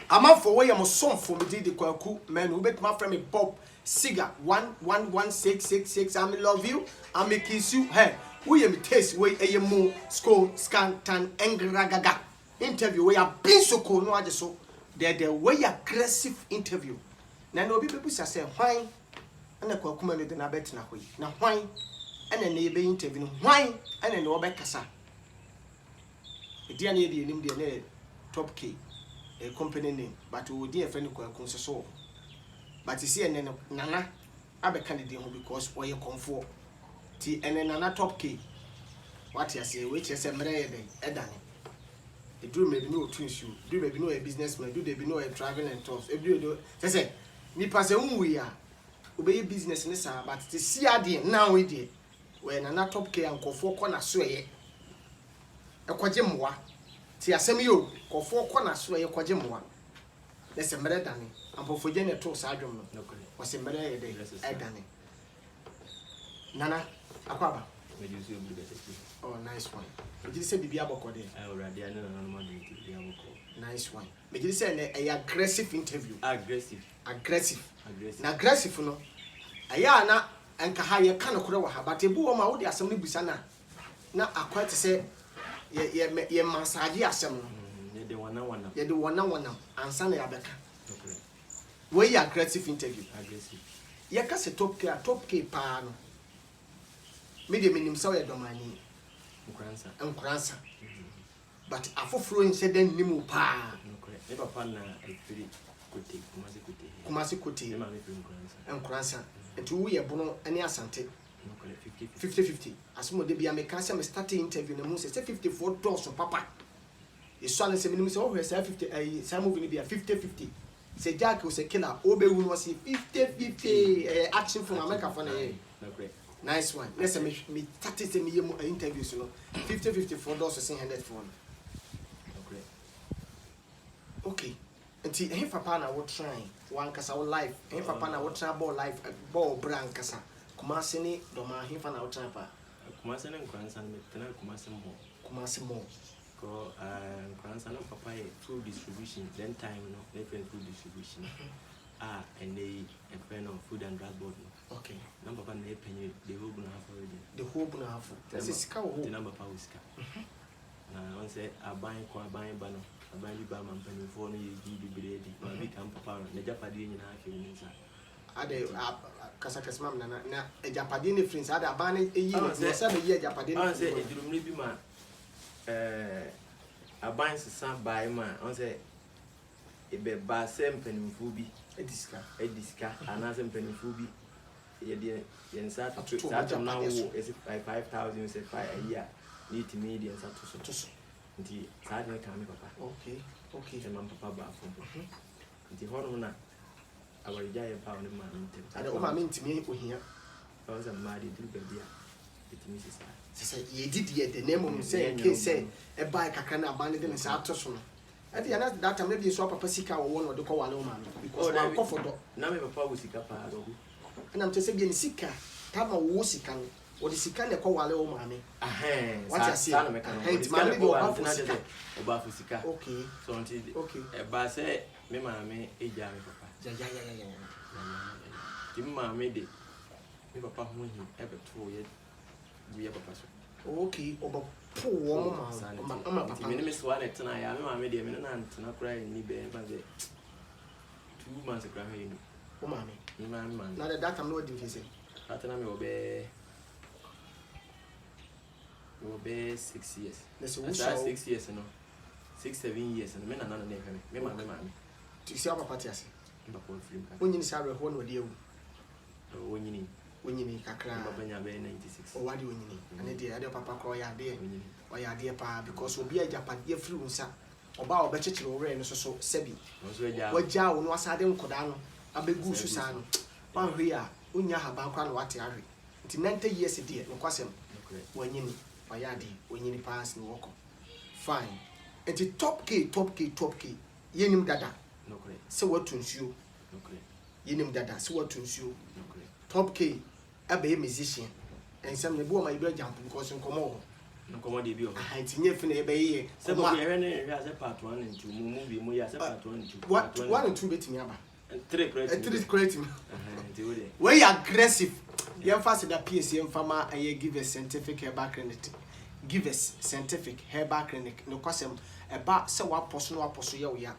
I'm for where I'm son for me did the kwaku man who bet my friend Bob Siga 11666. I love you. I may kiss you. Hey, we am taste way a mo school scan tan engragaga interview where I've been so cool. No, I just so the way aggressive interview. Now, no people say why and the kwaku man didn't bet na way. Now, why and then they be interviewing why and then no back kasa. The DNA the name the top key. A company name, but we dear friend who so. But you see, and then Nana, I be candidate because where you come for. T and then Nana top key. What you say, which is a married Edani. The do maybe no twins you, do maybe no a businessman, do they be no a traveling and tours. If you do, they say, me pass a we are. Obey business in this, but the CRD now we did. When Nana top key and go for corner sway. A quadjemwa. Ti asem yo kofo kona so ye kwaje moa le se mere dane ampofo je ne to sa adwom no o se mere ye de edane nana akwaba me use you obligatory. Oh nice one me ji se bibia boko de Already I know no dey bibia boko. Nice one me ji se na aggressive interview Aggressive na aggressive no aya na enka ha ye ka no kore wa ha but ebu o ma wo de asem no busa na akwa te se ye massage asem no ye de wana ansa na ya beka we ya aggressive interview ye ka se top K pa no me de minim saw ye domani nkransa but afoforo nse den nimu pa ne papa na efiri kote kumasi kote e ma me nkransa etu wo ye bono ene asante 50-50. As mo de bia me can say me start interview na mo say $54 so papa. E so an say minimum say oh we say 50 say movie ni bia 50-50. Say Jack was a killer obe wu no say 50-50 action from America for na. Nice one. Let's say me start say me interview so no 50-54 say $100 for. Okay. Until he papa na we try one kasa life. He papa na we try ball life ball brand kasa. Kumasi ni doma hifa na utrapa. Kumasi ni nkwansa ni tena Kumasi mo. Ko nkwansa na papa ye food distribution then time no different food distribution. And they a friend of food and drug board no. Okay. Number papa na penny the whole buna half already. The whole buna half. That's sika wo. The number papa sika. Na on say aban bano. Aban bi ba man penny for no ye di bredi. Ma bi kan papa na japade nyina afi ni nsa. Ade kasa mam na ejapade ne friends ade abane eyi ne se be ye ejapade ne say edurumri bi ma aban sesa bai ma on say ebe ba sempanimfu bi ediska ana sempanimfu bi ye de yensa to na wo is 5,000 say 5 a year need to media sa to so nti sa de ka me papa okay se mam papa ba fo nti hono na awari jaye pa on ma ntem ade o ma ntimi ohia on se ma de duru bia etimi sisa sisa ye didi de name say ke say e buy kakra na abane de sa to so no ade ya na that time maybe so papa sika wo no de ko wale o ma because na ko fodo na me papa wo sika pa do na mte se bi ni sika tama wo sika no wo de sika ne ko wale o ma me what you say na me kan ma me do o ba fu sika okay so until okay e ba say me ma me eja me papa ya ti ma me de me papa ho hi e be to ye buya papa so okay oba po wo ma papa me me so na tena ya me ma me de me na tena kura ni be ba de 2 months kura he ni o ma me ni ma me na that time no dey say atena me obe 6 years let's say 6 years no 6-7 years no me na me ma me tu see papa ti ase papa film ka onyi ni sabe ho no de ewu onyi ni kakra papa nya be 96 o wadi onyi ni ane de ade papa ko ya de o ya de pa because obi ajapade free unsa oba obechechire ore no so sebi wagya wo no asade nkoda no abegu su sa no wan hwe a onya haba kwa no wate ahwe nti 90 years de no kwasem wanyi ni o ya de onyi ni pass ni woko fine nti top K yenim dada se watu nsuo yenim dada se watu nsuo top K abe musician ensem ne bo ma ibra jump because nkomo no commodity bi o ah tinye fi na ebe ye se bo ye ne hwe ase part 1 and 2 mu bi mu ya se part 1 and 2 1 and 2 betimi aba 3 creative 3 creative nti wo de we aggressive ye fa se da PS ye fa ma aye give a scientific herbal clinic give us scientific herbal clinic no kwasem eba se wa poso no aposo ye wo ya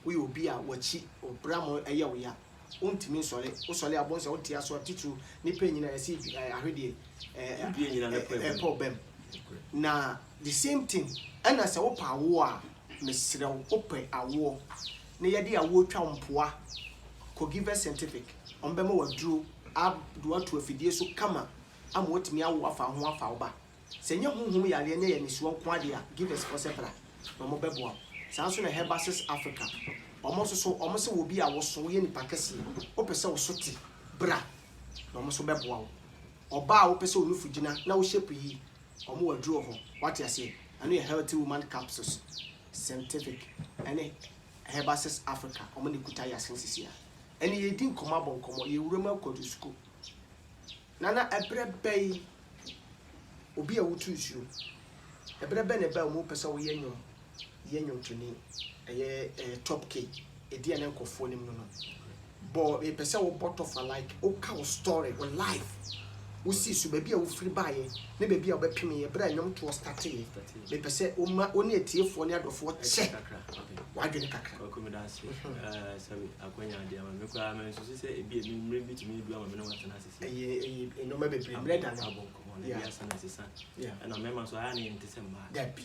we obi a wachi obramo eye wo ya ontimi nsole o sole abonse o tia so titu ni penyina ya si ahwede bi nyina na problem na the same thing and as wo pa wo a mesre wo ope awo na ye de awo twa mpoa ko give us scientific ombema waduro do atu afidie so kama am wotimi awo afa ho afa wo ba senye honhom yale ne ye nisuo nko ade a give us for separa no mo beboa saa so na Herbasis Africa omo so wo bi a wo so ye nipa kese o pese wo so ti bra no mo so beboa wo oba a wo pese onufu gina na wo shape yi omo waduro ho what you say anu ye healthy woman capsules scientific ene Herbasis Africa omo ne kuta ya sensisi ya ene ye din koma bon komo ye wurema kwadu school nana ebrebe obi a wotu nsuo ebrebe ne ba omo pese wo ye nyom tuni eye top k edi ene nkofo nim no bo e pese wo bottle for like o ka wo story wo life wo si su ba bia wo free bae ne ba bia wo bepem ye bra nyom to start ye me pese o ma oni etiefo ne adofo che wa dwene kakra ko me da se sabi akwanya dia ma me kwa me so se e bi me bi tumi bi ama me no watana sisi eye no ma be bread and abon ko ne ya sana sisa na me ma so ya ne ntese mba da bi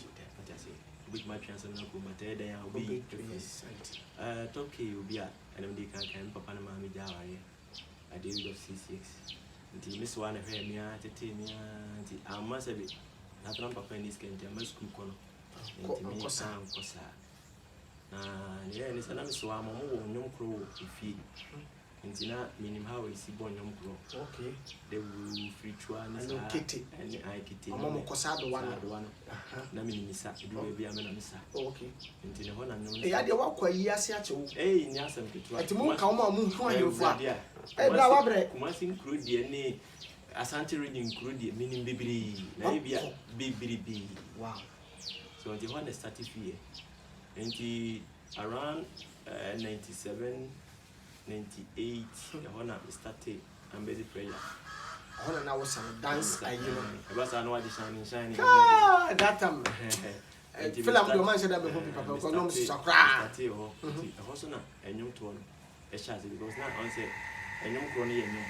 big match and some ko mate da ya obi Tokyo obi a and dem kan papa na mama jaware at the age of 6 nti miss one hwe me a tete me a nti amma sabi na tram papa ni skente ma school kono nti me san kosa na ne sana miss wa mo wo nyom kro ifi nti na minim how is bo nyom kro okay they will free chua na sa and I kiti mo kosa do one na minim isa du bia me na misa okay nti ne ho na nyom ya de wakwa yi ase ache wo ni asem ketua ati mo ka mo mu hu ayefo a bra wa bre kuma sin kro die ne Asante reading kro die minim bibiri na bia bibiri wow so nti ho na start fie nti around 97 98 hona started and basic prayer hona na was dance ayiro basa no wadi shine that time film do man say that be papa ko no must sakra started ho ho so na enyum to no e chance because na on say enyum kro no ye nyum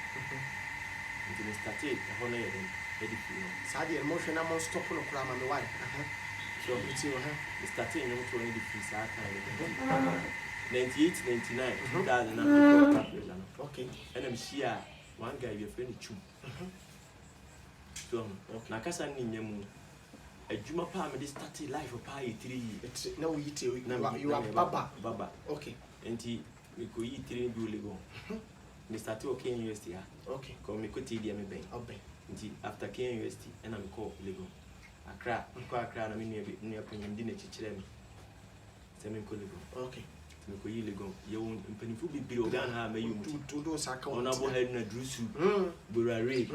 nti started hona ye den edify no sa the emotional mo stop no kra ma me why so it's you started enyum to no edify sa kan 98, 99, 2000 okay. And I'm here, one guy your friend Chu. So, Nakasa Ninyamu, a Juma Palm, this started life of Pi 3. It's no eat you are Baba. Okay. And he could eat 3 Buligo. Mr. Two Ken University. Okay. Call me Cotidia Bay. After Ken University, and I'm called Lego. I cry, I mean, near Penny Dinner Chichem. Semi Coligo. Okay. Ko yile go ye won mpanifu bibiri ogan ha ma yum to do saka on abo head na drusu borare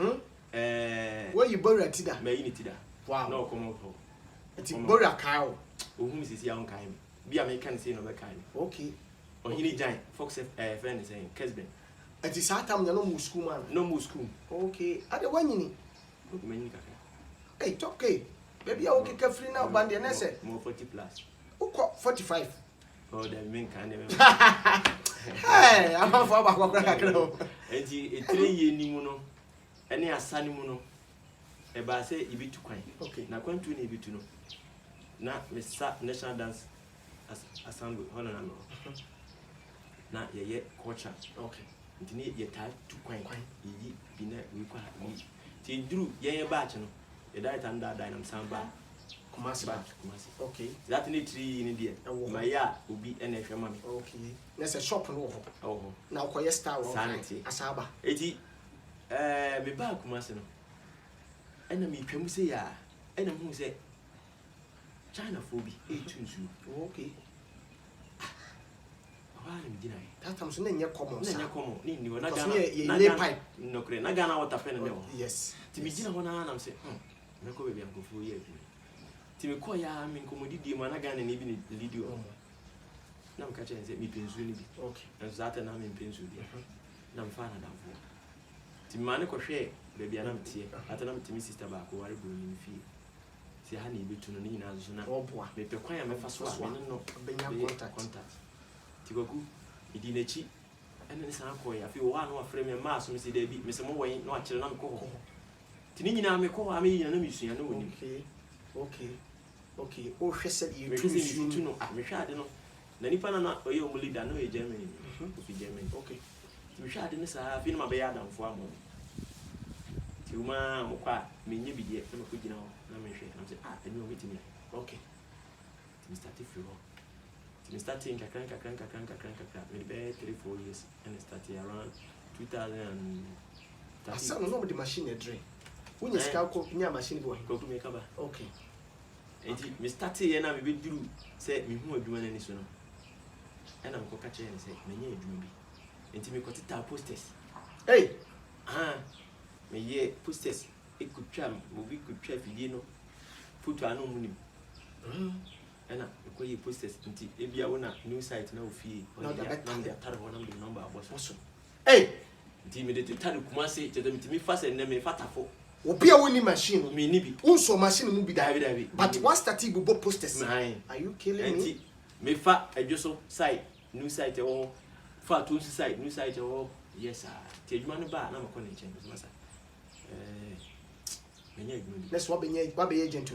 where you borra tida ma yini tida wow no come up ati borra kaao ohun sisi ya on kan bi American say no be kan okay on hini jan fox friend saying Kesben ati satam na no mu school man no mu school okay ade wanyini manyini kaka hey okay baby ya okay ka free now band na say more 40 plus uko 45 oh that mean kan dem hey I'm for back kakra enti 3 year ni mu no ene asane mu no e ba say ibitu kwan okay na kwantu na ibitu no na Mr. National Dance Assembly hono na no na ye culture okay nti ne ye ta tu kwan yi bi na we kwa ni ti duru ye batch no ye dai tan da dynam samba Kumasi. Okay. That need 3 in India. My ya will be an extra money. Okay. There's a shop no. Oh. Now koye star Sanity. Asaba. Eti me ba Kumasi no. Ena me twam say ya. Ena hu say China phobi etunsu. Okay. Wale mjina yi. That time so na nye common. Na nye common. Ni ni na Gana. Na lay pipe. No kre. Na Gana water pen no. Yes. Ti mjina ho na am say me ko be bi ankofu ye. ti me ko ya me nkomodi di ma na Ghana ni bi ni leadio na me ka che nse mi pensu ni bi okay en zata na me pensu bi na me fa na danfo ti ma ne ko hwe baby ana mtie ata na mtimi sister ba ko ware bo ni fi si ha na ibetu no ni na zo na oboa me pe kwan ya me fa so a me no benya contact ti goku idi na chi ene ni san ko ya fi wo anu afre me ma so me si da bi me se mo wen na akire na me ko ho ti ni nyina me ko a me nyina na me sua na woni okay o hwe said you tu no a me hwa ade no na nipa na na oye o mu leader no e Germany o fi Germany okay ti me hwa ade ne sa fi na ma be ya danfo amo ti uma mo kwa me nye bidie na me ko gina ho na me hwe na me say eni o metimi okay ti me start fi ho ti me start in kakran me be 3-4 years and start around 2000 asa no the machine e drain when you scout ko nya machine boy ko me ka ba okay enti me start ye na me be duru say me hu adwuma na ni so no e na me ko ka che ni say me nya adwuma bi enti me ko tita posters hey me ye posters e kutwa mo bi kutwa fidie no photo anu mu ni ena e ko ye posters enti e bia wona new site na ofie na dia tare wona me number aboso hey enti me de tare kuma se je de me fa se ne me fatafo obi a woni machine me ni bi unso machine mu bi David but one start you bo posters are you killing enti me fa adwoso site new site e wo fa to site new site e wo yes ti adwuma no ba na me ko ne chen so masa menya adwuma bi let's what be agent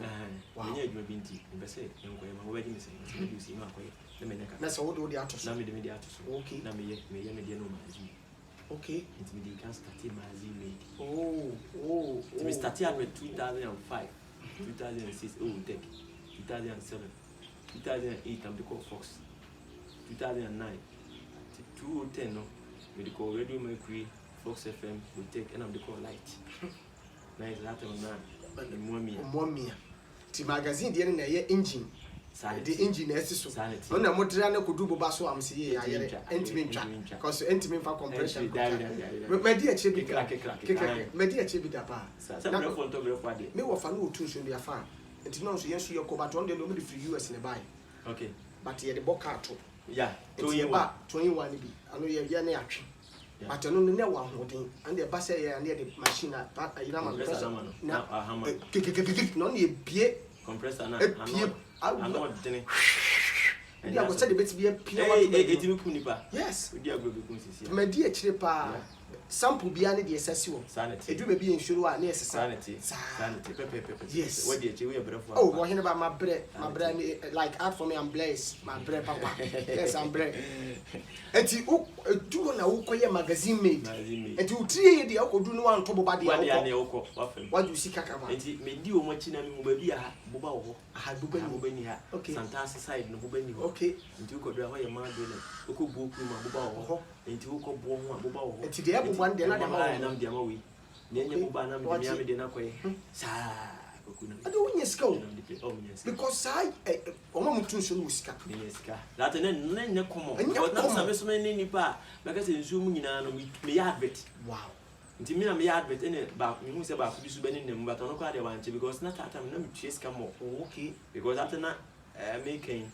wow menya adwuma bi nti me say enko ye ma wo ba di me say me do si no akoye na me neka let's what do the atos na me de atos okay na me ye me de no mazi okay nti me de kan start mazi made oh me start at 2005 2006 tech 2007 2008 I'm the call Fox 2009 2010 no me the call Radio Mercury Fox FM we take and I'm the call Light nice that one na the momia ti magazine de na ye engine the engine esi so no na modra na kodu boba so am se ye ayere entimi ntwa because entimi fa compression me di ache bi crack me di ache bi da pa na brefo to brefo ade me wo fa no otu so dia fa enti no so yesu ye ko but on de no me free US ne buy okay but ye de boka to yeah to ye ba 21 bi ano ye na atwe but no ne wa hoden and the bass ye and the machine na ina ma compressor na hammer no ne bie compressor na I'm not dene and I go say the bit be pure etimi kum nipa yes odi agbo be kum sisi me di akire pa sample bia ne de esase wo edu be bi ensuro a na esese sanity pepe yes what the eche we brefo oh what about my bread like art for me I'm blessed my bread papa yes I'm bread enti o du na wo koye magazine made enti o trie de akodu no an to boba de akọ wafem what you see kaka ba enti me di o mo chi na me mo ba bi a boba wo ha boba ni ha Santasi side no boba ni okay enti ko do ho ye ma do le ko bu oku ma boba wo enti ko bo ho boba wo enti de boba de na de ma na de ma we nenye boba na me de na koye sa oku na ade wonye sika o because I oma mutu nso no sika nenye sika that ne komo but na sa me so me ni pa because nso mu nyina no me ya advert wow nti me na me ya advert ene ba me hu se ba ku bi su be ni nem but no kwa de wanche because na tata me na me tue sika mo okay because that na making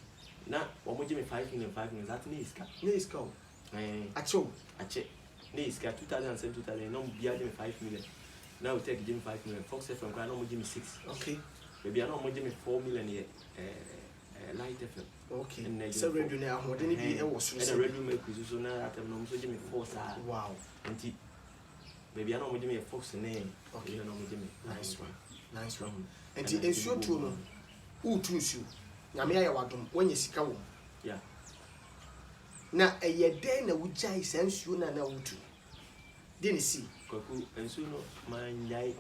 na wo mo give me 5 million that ni sika o acho ni sika 2007 2000 no bia give me 5 million now we take give me 5 million Fox FM kwa no mo give me 6 okay baby no mo give me 4 million here Light FM okay so radio na ahode ni bi e wo so and radio make so na atem no mo so give me 4 sa wow nti baby no mo give me Fox ne okay no mo give me nice one nti ensuo tu no utu nsuo nyame ya wadom wonye sika wo yeah na eyede na wujai sansuo na wutu de ne si kwaku ensuo no manjai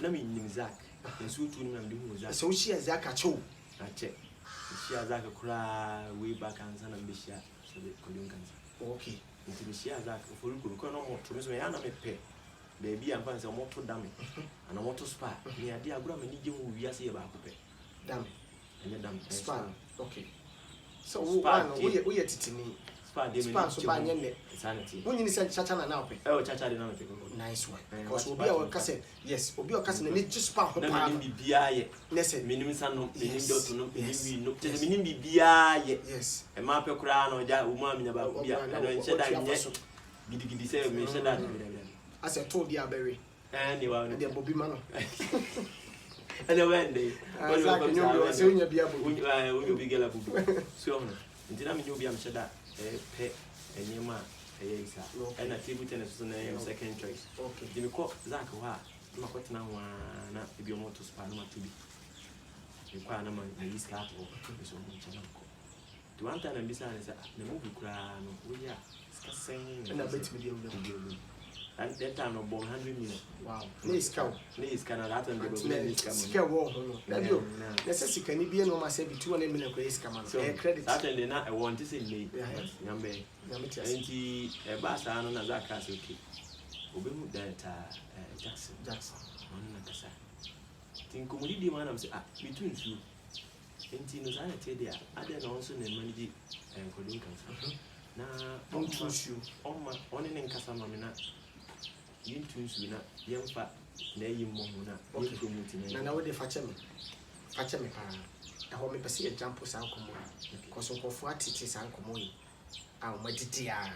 na mi nim Zak ensuo tu na ndi hu Zak so shi Zak acho ache shi Zak kura way back ansa na mbishia so be kodun kansa okay nti shi Zak ofuru ko no mo to me so ya na me pe baby am fansa mo to dame ana mo to spa ni ade agura mani je hu wiase ye ba ko pe dame ene dame spa okay so we titini spa de spa so ba nyene sanity wonyi ni se chacha na ope chacha de na ope nice one because obi a wakase yes obi a wakase na ne spa ho pa na ni bibia ye nese minim sano minim doto no minim no te minim bibia ye yes e ma pe kura na oja wo ma minya ba bia na nche da nye gidigidi se me nche da as a told ya berry ni wa de bobi ma no and when they what you go say unya bia bobi unyo bigela bobi so no ntina me nyo bia mche da pe enyema isa and na table tennis so na second choice okay dimi ko zak wa ma ko tena wa na ebi o moto spa na matubi e kwa na ma yi skat o so mo nche na ko to anta na bisa na sa na mo bi kura no wo ya ska sen na bet me dia and that time no 100 million wow please come na that and the sika wo ho no na bio na se sika ni bie no ma se bi 200 million ko sika man e credit that and na I want to say late nyambe nyambe enti e ba sa no na zaka se okay obi mu data Jackson on na kasa tin ko mudi di ma na say between two enti no za na te dia ade na onso na manage kodin kansa na on true on ma on ne nkasa ma me na yintunsu na yemfa na yimmo na yiko muti na we dey fache me pa e ho me pese e jump san komo ko so ko fu atiti san komo yi a o madidi a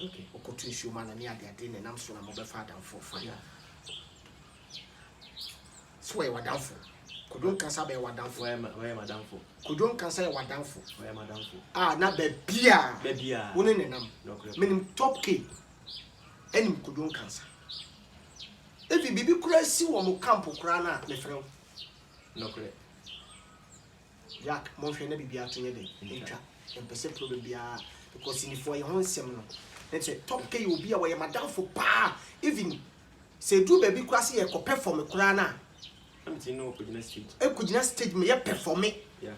okay o ko tunsu ma na ni ade ne nam so na mo be fa dan fo fa so e wadanfo kodon kansa be wadanfo we madamfo kodon kansa e wadanfo we madamfo na be bia woni ne nam menim top k enim kodon kansa evi bibi kura si wo mo camp kura na me frɛ no kure Jack mo hwɛ na bibi atonye de ntwa empese problem bia because ni for ye ho nsɛm no nti top k obi a wo ye madamfo pa even se du baby kura si ye ko perform kura na amti no kujina stage kujina stage me ye perform yeah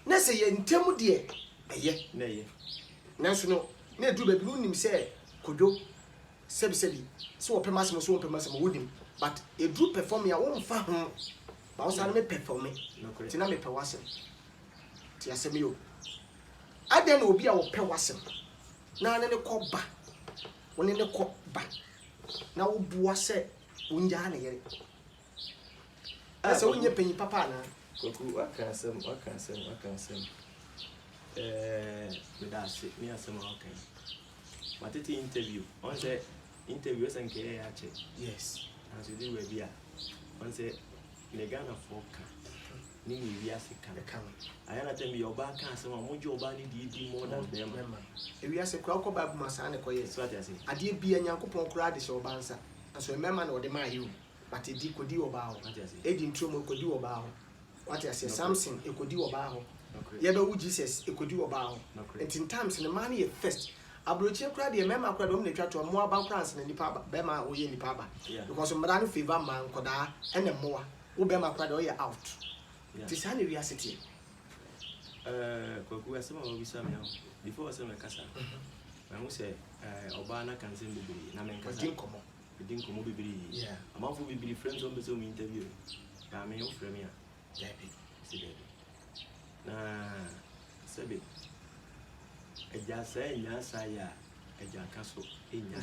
na se ye ntemu de eye na ye nanso no na du baby no nim se kodo sebi so opema sem wodim but a group perform ya won fa ho ba wo sare me perform ti na me pe wasem ti asem yo aden na obi a wo pe wasem na ne ko ba woni ne ko ba na wo bua se wonja na yere asa wonye panyi papa na koku wakasem me da se me asem okay matete interview on say interview san ke ya che yes as you do we bia on say le Ghana foka ni mi wi ase kan ayana tell me your ba kan say mo je oba ni di more than them e wi ase kwa ko bible masa ne ko yes so ati ase ade bia nyankopon kura de se oba nsa aso mema na ode ma yi but e di kodi oba ho e di ntro mo kodi oba ho what ase Samson e kodi oba ho ye be wu Jesus e kodi oba ho and in times the man ye first abrochie kura de mema kura de mo na twa to mo aba kura nsa na nipa ba be ma wo ye nipa ba because mra no favor man koda ene moa wo be ma kura de wo ye out this any reality koku asema wo bisa me before asema kasa na wo say oba na kan sen bibiri na men kasa din komo bibiri amafo bibiri friends on be so me interview ya me yo frame ya David na sebe eja sai nya sai ya eja kaso enya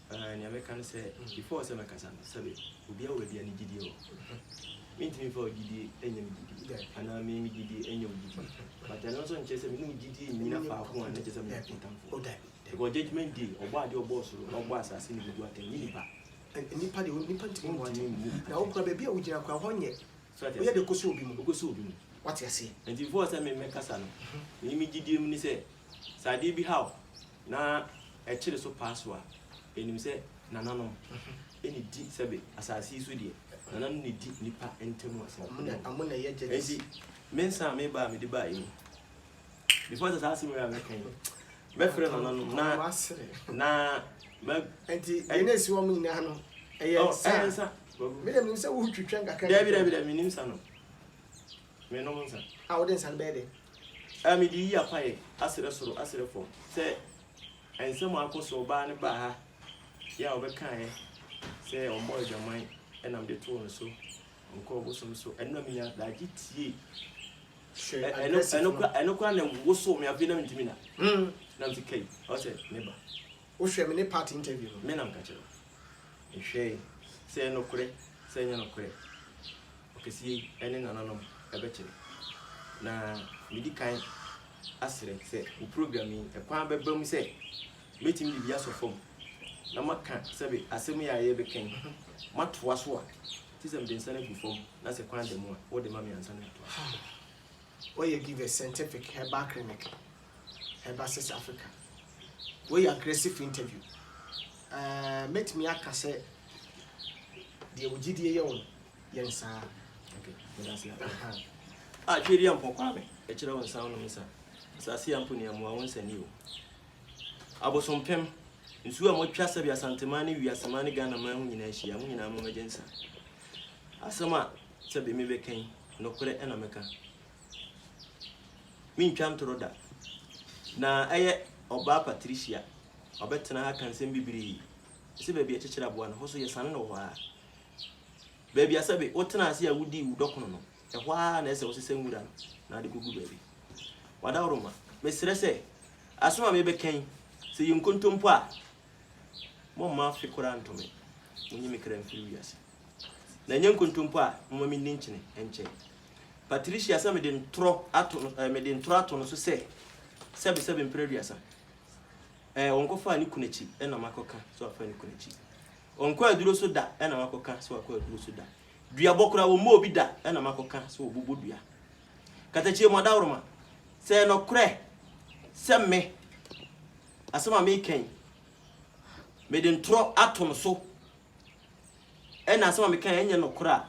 kala nya me kan say before asema kasa sebe obi a we bia ni gidi o minti for gidi enyem gidi ana me gidi enyem gidi but I also nche say me no gidi nyina fa ko an nche say me tamfo because judgment day obo ade obo so obo asase ni gudu aten nipa nipa de nipa ntimi mo ate na wo kura baby a wo gina kwa ho nye wo ye de koso obi mu what you say and before say me kasa no me gidi mu ni say sade bi how na e kire so passwa enim say nananom eni di sebe asase so de nananom ni di nipa entemu ase amuna ye jeje mensa me ba me di ba yi before that asase me ya me kan me frɛ nananom na me enti ene si wo mu nyina no eye sa me dem say wo twetwa ngaka David me nim sa no me no monsa wo den san be de me di ya pae asere soro asere fo say ensem akoso ba ne ba ha ya obekan say ombo jaman enam de to no so nko obosom so enam ya da gitie eno kwa na woso me afi na ntimi na na mtikai o se neba wo hwe me ne part interview me na mka chero ehwe se no kure se nya no kure okesi ene nananom ebe chero na midi kan asire se o program yi e kwa bebam se meeting bi aso fom na maka sebe asem ya ye be kan matoa so a tisem den sana gu fom na se kwan dem a wo de ma me ansa na to where you give a scientific herbal clinic, Herbal South Africa, where you aggressive interview. Met me aka say the OGDA yon yes okay that's it ah chiri ampo kwa me e kire won sound no misa asase ampo ni amu awon sani o abosompem nsu a mo twa sabi asantemane wi asamane Ghana man hu nyina hia mo nyina mo magensa asama sabi me be kan no kore ena meka min twam toroda na aye oba Patricia obetena ha kan sem bibiri se baabi a chechira boa no ho so yesane no ho a baabi asabe wotena ase a wudi wudokono no ehwo a na ese wo sese nwura na de gugu baabi wadawroma mesire se asoma me be kan se yinkontompo a mo ma fi kura ntome munyi me kra mfiri wiase na nyenkontompo a mo mi ninchine enche Patricia sa me den tro ato no so se sebe mpreduasa onko fa ni kunachi na makoka so afa ni kunachi onko aduro so da na makoka so akwa aduro so da dua bokura wo mo obi da na makoka so obubu dua katachi mo dawroma se no kre se me asema me kan me den tro ato no so na asema me kan enye no kra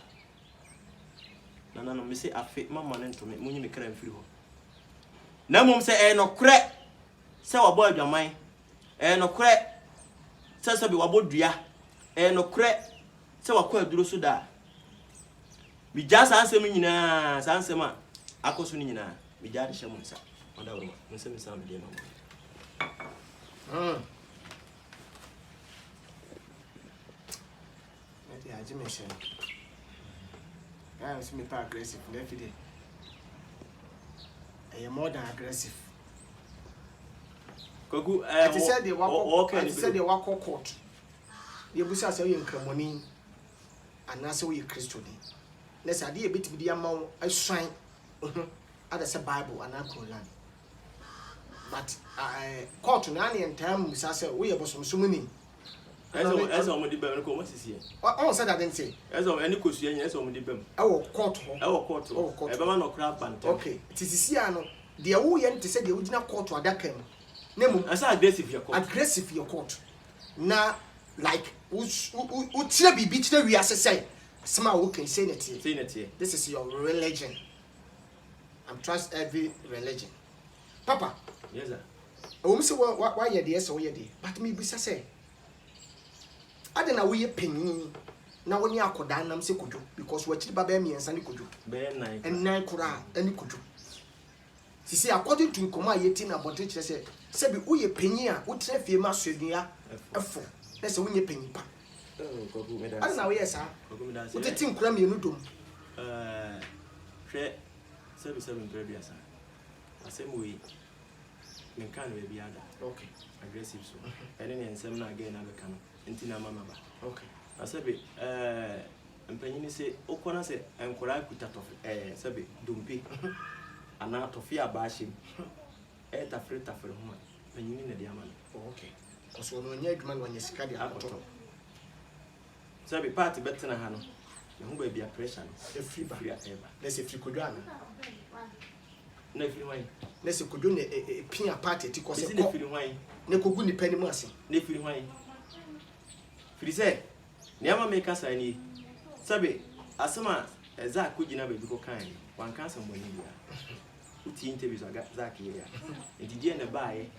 na no me se afi mama ne ntome munyi me kra mfiri ho na mum se no kre se wabo adwaman no kre se se bi wabo dua no kre se wakwa aduro so da bi ja sa ansem nyina sa ansem a akoso ni nyina bi ja de hye nsa oda woro mo se me sa me de no ya jimension I am super aggressive every day. I am more than aggressive. Kogu I said they walk court. The busa say you nkramoni anase we Christian. Let's ade a bit with the amount I shrine at the Bible and Quran. But court na any time say we abosom so many. As on the bem ko masisi Oh said I didn't say. As on any kosua nya as on the bem. Court court. E be ma no kra bant. Okay. Tisi ano de wo ye nte say de original court adaka mu. Nemu asa aggressive your court. Aggressive your court. Na like u tire bibi tire wi ase say sama wo can say net here. This is your religion. I'm trust every religion. Papa. Yes sir. Say why you dey so you dey. But me bi say ade na we penyin na woni akoda nam se kojo because we chiri baba mi ensa ni kojo be nine kura ani kojo sisi according to nkoma yeti na botre kire se bi wo ye penyin a wo tire fie ma soadua efo na se wo nye penyin pa kogu me da ade na we yesa kogu me da wo teti nkura mi enu dom hwe 77 previous asem we me kan we bi ada okay aggressive so ene ne ensem na again na be kan ntina mama ba okay asabe empanyini se okona se enkora kuta tofi sabe dumpi ana tofi abashim tafre ho empanyini na dia mama okay so no nya adwuma no nya sika dia akoto sabe party betena ha no me hu ba bia pressure no e free ba eba let's say free kodo ana na free wine let's say kodo ne pia party ti ko se ko free wine ne kogu ni pani mu ase ne free wine free say niama make us ani sabe asema za kugina be biko kan wan kan san boni bia uti interviews aga za kiya ndidi na baaye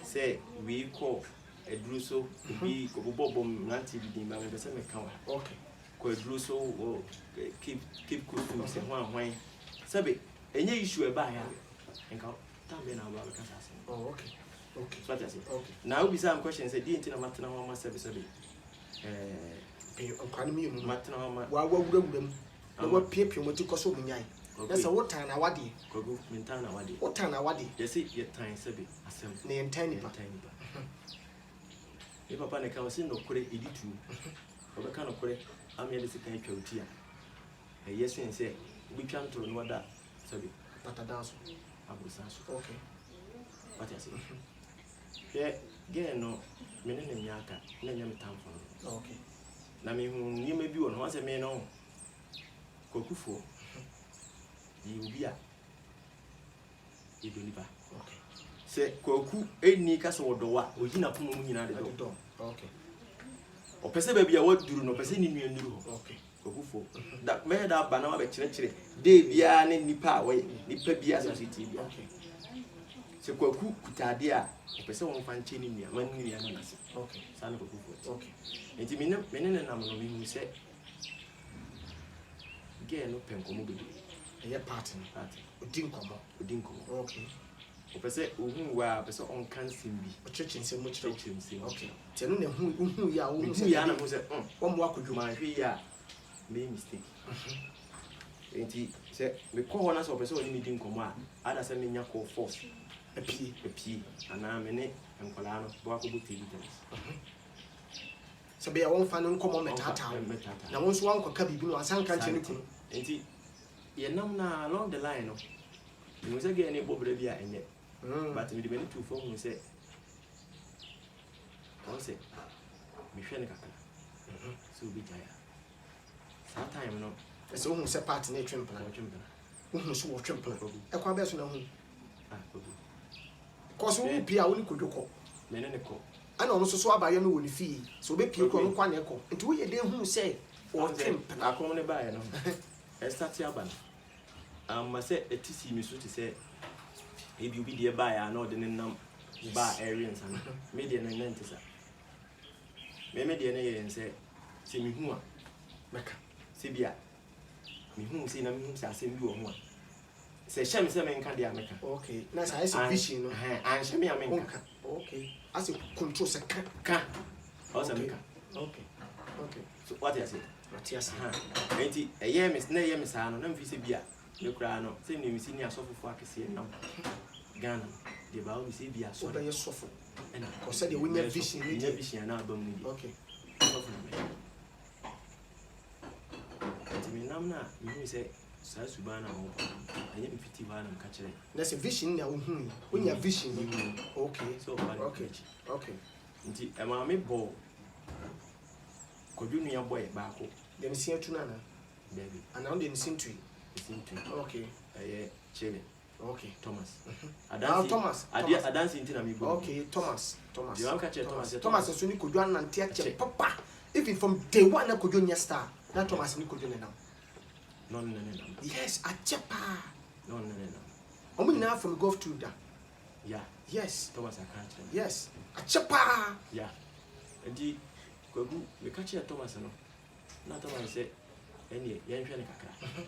say we call edruso bi ko bobom nanti bi din ba me se me kan wa okay ko edruso keep cool to say hwan sabe enye issue e baaye enka tambe na ba ka sa oh okay so that's it okay now we some questions say di ntina matena ho ma sabe okwani mi yunu matena ho ma wa wura mu na wa piepie mo ti ko so munyan That's a what time I wadi. Kogu mentana wadi. What time I wadi? Yes, your time sabi asem. Ne entani pa. If papa ne ka o sin no kore editu. Obeka no kore am ye de sika atwa utia. Yes when say we twan to no da sabi Pata dance. Abusanso. Okay. What you say? Yeah, get no menene nyaka na nyam tamfo. Okay. Na me hu ni ma bi won ho se me no kokufo. Yi obi a e deliver. Okay. Se koku eni ka se wodowa ogina pomo mu nyina de do. Okay. O pese ba bia waduru no pese ni nua nduru ho. Okay. Kokufo. Da me da ba na wa be kire de bia ne nipa we nipa bia society bia. Okay. Se kwaku kutade a opese won fa nche ni nua man ni na nase. Okay. Sa na kokufo. Okay. Enti menene nam no mi hu se ge no penkomo bedu. Eye party. Odinkomo. Okay. Opese ohun wa opese on kan simbi. Ochechin se mo chire. Okay. Ti no ne hu ya wo se ya na ho se wo mo akodwuma hwe ya me mistake. Enti se me ko ho na se opese oni mi dinkomo a ada se me nya ko force. Epie ana me ne enkola no bo akobo tebitels. So be ya won fa no nkomo metata. Na won so wankoka bibi no asan kan chene ku. Enti ye nam na along the line no. You say get any bobre bia enye. But me de beni tu fo mu say. On say me hwe ne kakala. So bi jaya. That time no. So who say party na twempla. Who so wo twempla. E kwa be so na hu. Ah, kogu. Cause who pia woni kodwoko. Me ne ko. Ana ono so abaye no woni fi. So be pie ko no kwa na ko. Nti wo ye den hu say wo twempla. Akom ne ba ye no. E start ya ban. I say a TC me so to say if you be the buyer and all the name bar areas and media and 90 sir. Me media and say, see me who Mecca, Sibia. Me whom see them whom say send you one. Say, Shem Semen Candia Mecca. Okay, that's I say vision. And Shemmy America. Okay, as a control second. Also Mecca. Okay. So what I say? What you say? Ain't a year miss nay, Miss Anno, no Visibia. No crano, send me senior sofa for now. Ghana, the bow is Sibia, so by your sofa. And I said, you win your vision, and album. Okay. Namna, you say, Sasubana, and you 51 and catch it. That's a vision now. When you have vision, okay, so okay. Am I made ball? Could you near boy back? Then see a tunana, baby, and now didn't seem to. Okay. Chile. Okay. Thomas. Thomas. I dance in Tinamigo. Okay, Thomas. You want catch Thomas and Sunny could run and teach papa. Even from day one, I could do your star. That Thomas and could do now. No. Yes, a chapa. No. Only now from Gulf to that. Yeah. Yes. Thomas, I catch him. Yes. A chapa. Yeah. And the Gogu, we catch Thomas. Not Thomas say, any young Kaka.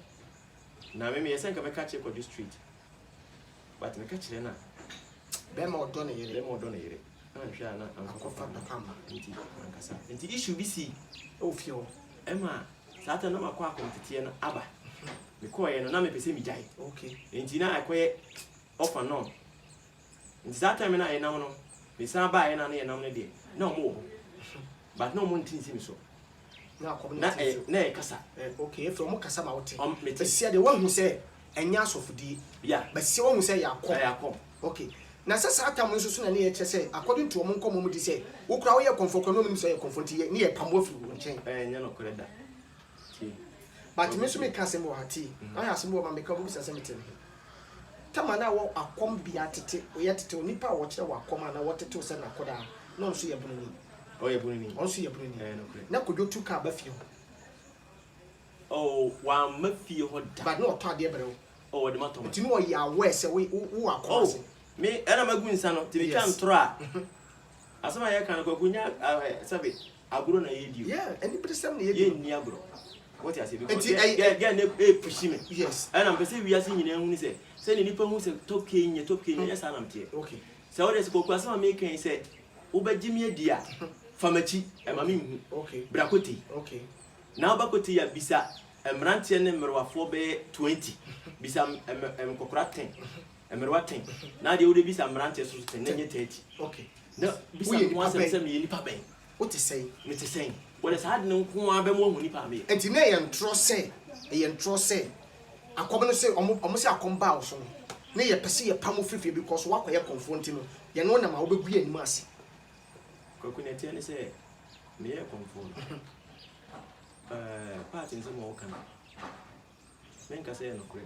Now, maybe I think I catch it for this street. But I catch it now. Bemo done it. I'm sure I'm confirmed the camera. And the issue be see. Oh, Fio. Emma, Satan no Aqua Competition Abba. The coy and Name Pessimi die. Okay. And Tina I quite off and on. In that time, I know. We stand by and I know day. No more. But no more things so. Okay, from Mokasama out. But see the one who say, and Yaso for the but see one who say, okay. Now, Sasata was soon and say, according to a monk, would say, who crowd your comfort, say, confront near Pamofu and change. And you're not correct. But Miss Casimbo had tea. I have some more make up with a cemetery. Tamana walk a come be at it, we had to Nipa watch our command. I wanted to send a coda. No, see a bunny. Oh, you're bunny. Also, you're bunny. Now could you two car Buffy? Oh, one Muffy hot, but not Tadia Bro. Oh, the matter. But you know, you are west away who are causing me, and I'm a good son to become try. As I can go, Sabi, I'll go on a you. Yeah, and you put some near Niagara. What I say, because I push me. Yes, and I'm perceiving we are seeing you say, sending people who say, top king, yes, and I'm here. Okay. So there's a question making said, Uber Jimmy, dear, Famachi, and Mammy, okay, Bracuti, okay. Now Bacuti, Bisa, emrantie ne mmerwafo be 20 bisa kokora 10 emmerwa 10 na de wo de bisa mrantie so 10 na nye 30 okay na bisa mo asem se me nipa ben what is saying me te saying wo de sa de nko a be mo hu nipa me enti na ye ntro say akom no say omo say akom ba wo so na ye pese ye pam frifie because wa kwa ye confront no ye no na ma wo bebu anim ase kokuna tie ne say me ye confront part in some kan men ka say no kure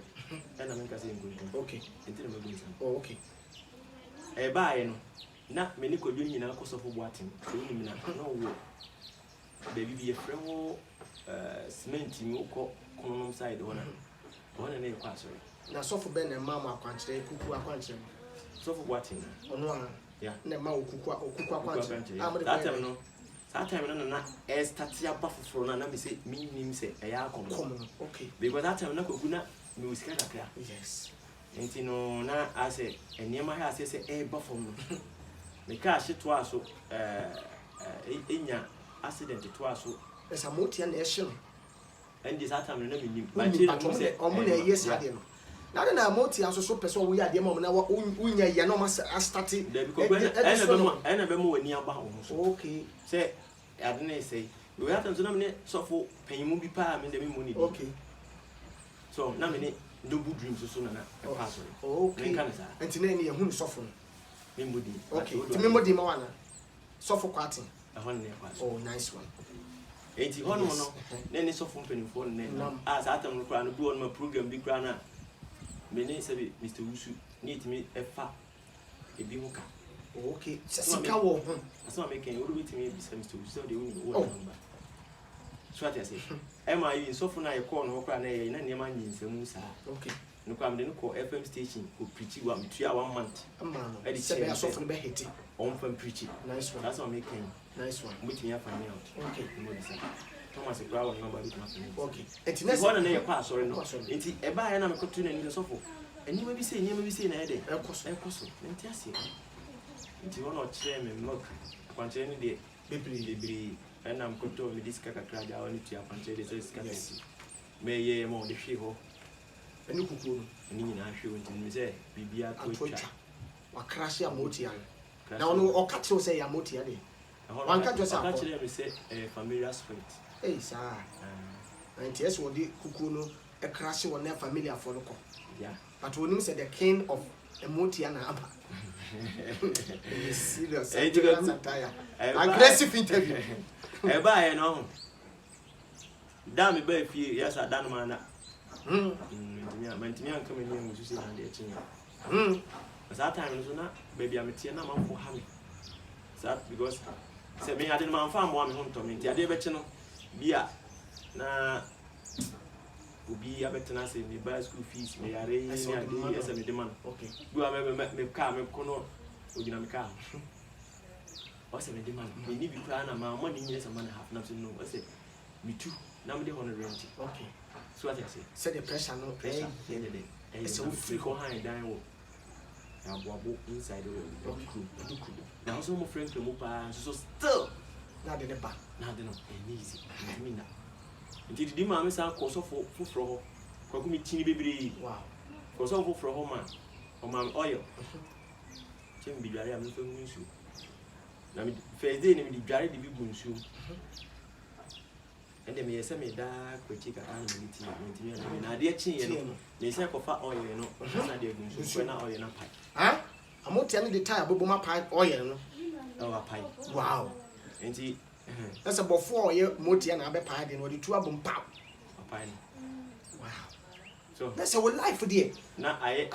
na men ka say ngungun okay enti na me gun san oh okay bae no na me ni kodwo nyina ko sofo boatem so ni na no wo baby bi ye frewo cement mi ko konom side hona na e kwa sorry na sofo ben na mama akwankyere kuku akwankyere sofo boatem ono a ya na ma okuku akwankyere that time no that time no na e start ya bafoforo na me say me nim say e ya kom okay because that time na kogu na me usika kakra yes enti no na ase eniema ha ase se e bafom no me ka hye to aso enya accident to aso esa motia na ehye no endi that time na me nim but you say omo na yes ade no na motia so person wo ya ade ma na unya ye no ma start ena be mo wani aba ho so okay say ade na say we have to na me so for panyimu bi pa me de me money okay so na me ni double dreams so na e pass okay enti na ni ye hu ni sofo me modi okay ti me modi ma wana sofo kwatin hon ne pass oh nice one enti hon mo no na ni sofo mpanimfo ne as atam no kra no bi won ma program bi kra na me ni sabi Mr. Wusu ni timi efa ebi ho ka okay sika wo ho asema me ken wo bi timi bi Mr. Wusu de woni wo number so ati ase ema yi sofo na ye call no kra na ye na ne ma nyinsam sa okay no kwa mde no ko FM station ko preach wa mtua 1 month amano edi se be sofo no be hiti on fan preach nice one that's what make ken nice one mutimi ya find out okay no bisa Thomas Ekwa won number bi ma okay enti na se na ye kwa sorry no enti e ba ya na me ko tu na ni sofo eni ma bi se na ye de ekoso enti ase enti wono kire me milk kwanche ni de bebri na me ko to me diska kakra ja woni tia kwanche de se ska me ye mo de hwe ho eni kuku no eni nyina hwe wonti me se bibia to twa wa crash ya motia na ono o catch say ya motia de wan catch say catch me say familiar spirit eh sa enti eso de kuku no e crash won na familiar for no ko yeah but when him say the king of emotia na aba serious aggressive interview e ba ye no da me ba fie yes ada no mana mantimi anka me ni musu na de chinya that time so na baby am tie na man for ha me that because say me ade man fa mo me ho to me tie ade be chi no bia na obi abetena say me buy school fees me yare ni ade yes me demand okay go me ka me kono ogina me ka o say me demand me ni bi kra na ma mo ni nyesa man half na so no o say me too na me de 100 rent okay so what I say the pressure no pressure so free go high down wo na boabo inside the crew na so mo friend mo pa so still na de ba na de no easy me na nti di ma me sa ko so foforo ho kwa ku mi tini bebre wow ko so foforo ho ma o ma oil chem bi dware am fe nsu na mi first day ni mi dware di bi bu nsu ende me yesa me da kwachi ka kan mi ti na de chin ye no me se ko fa oil no na de bu nsu na oil na pai ha amotia ni de tire bobo ma pai oil no o pai wow enti that's about 4 year motia na be pai de no de tu abom pa pai wow so that's our life there na aye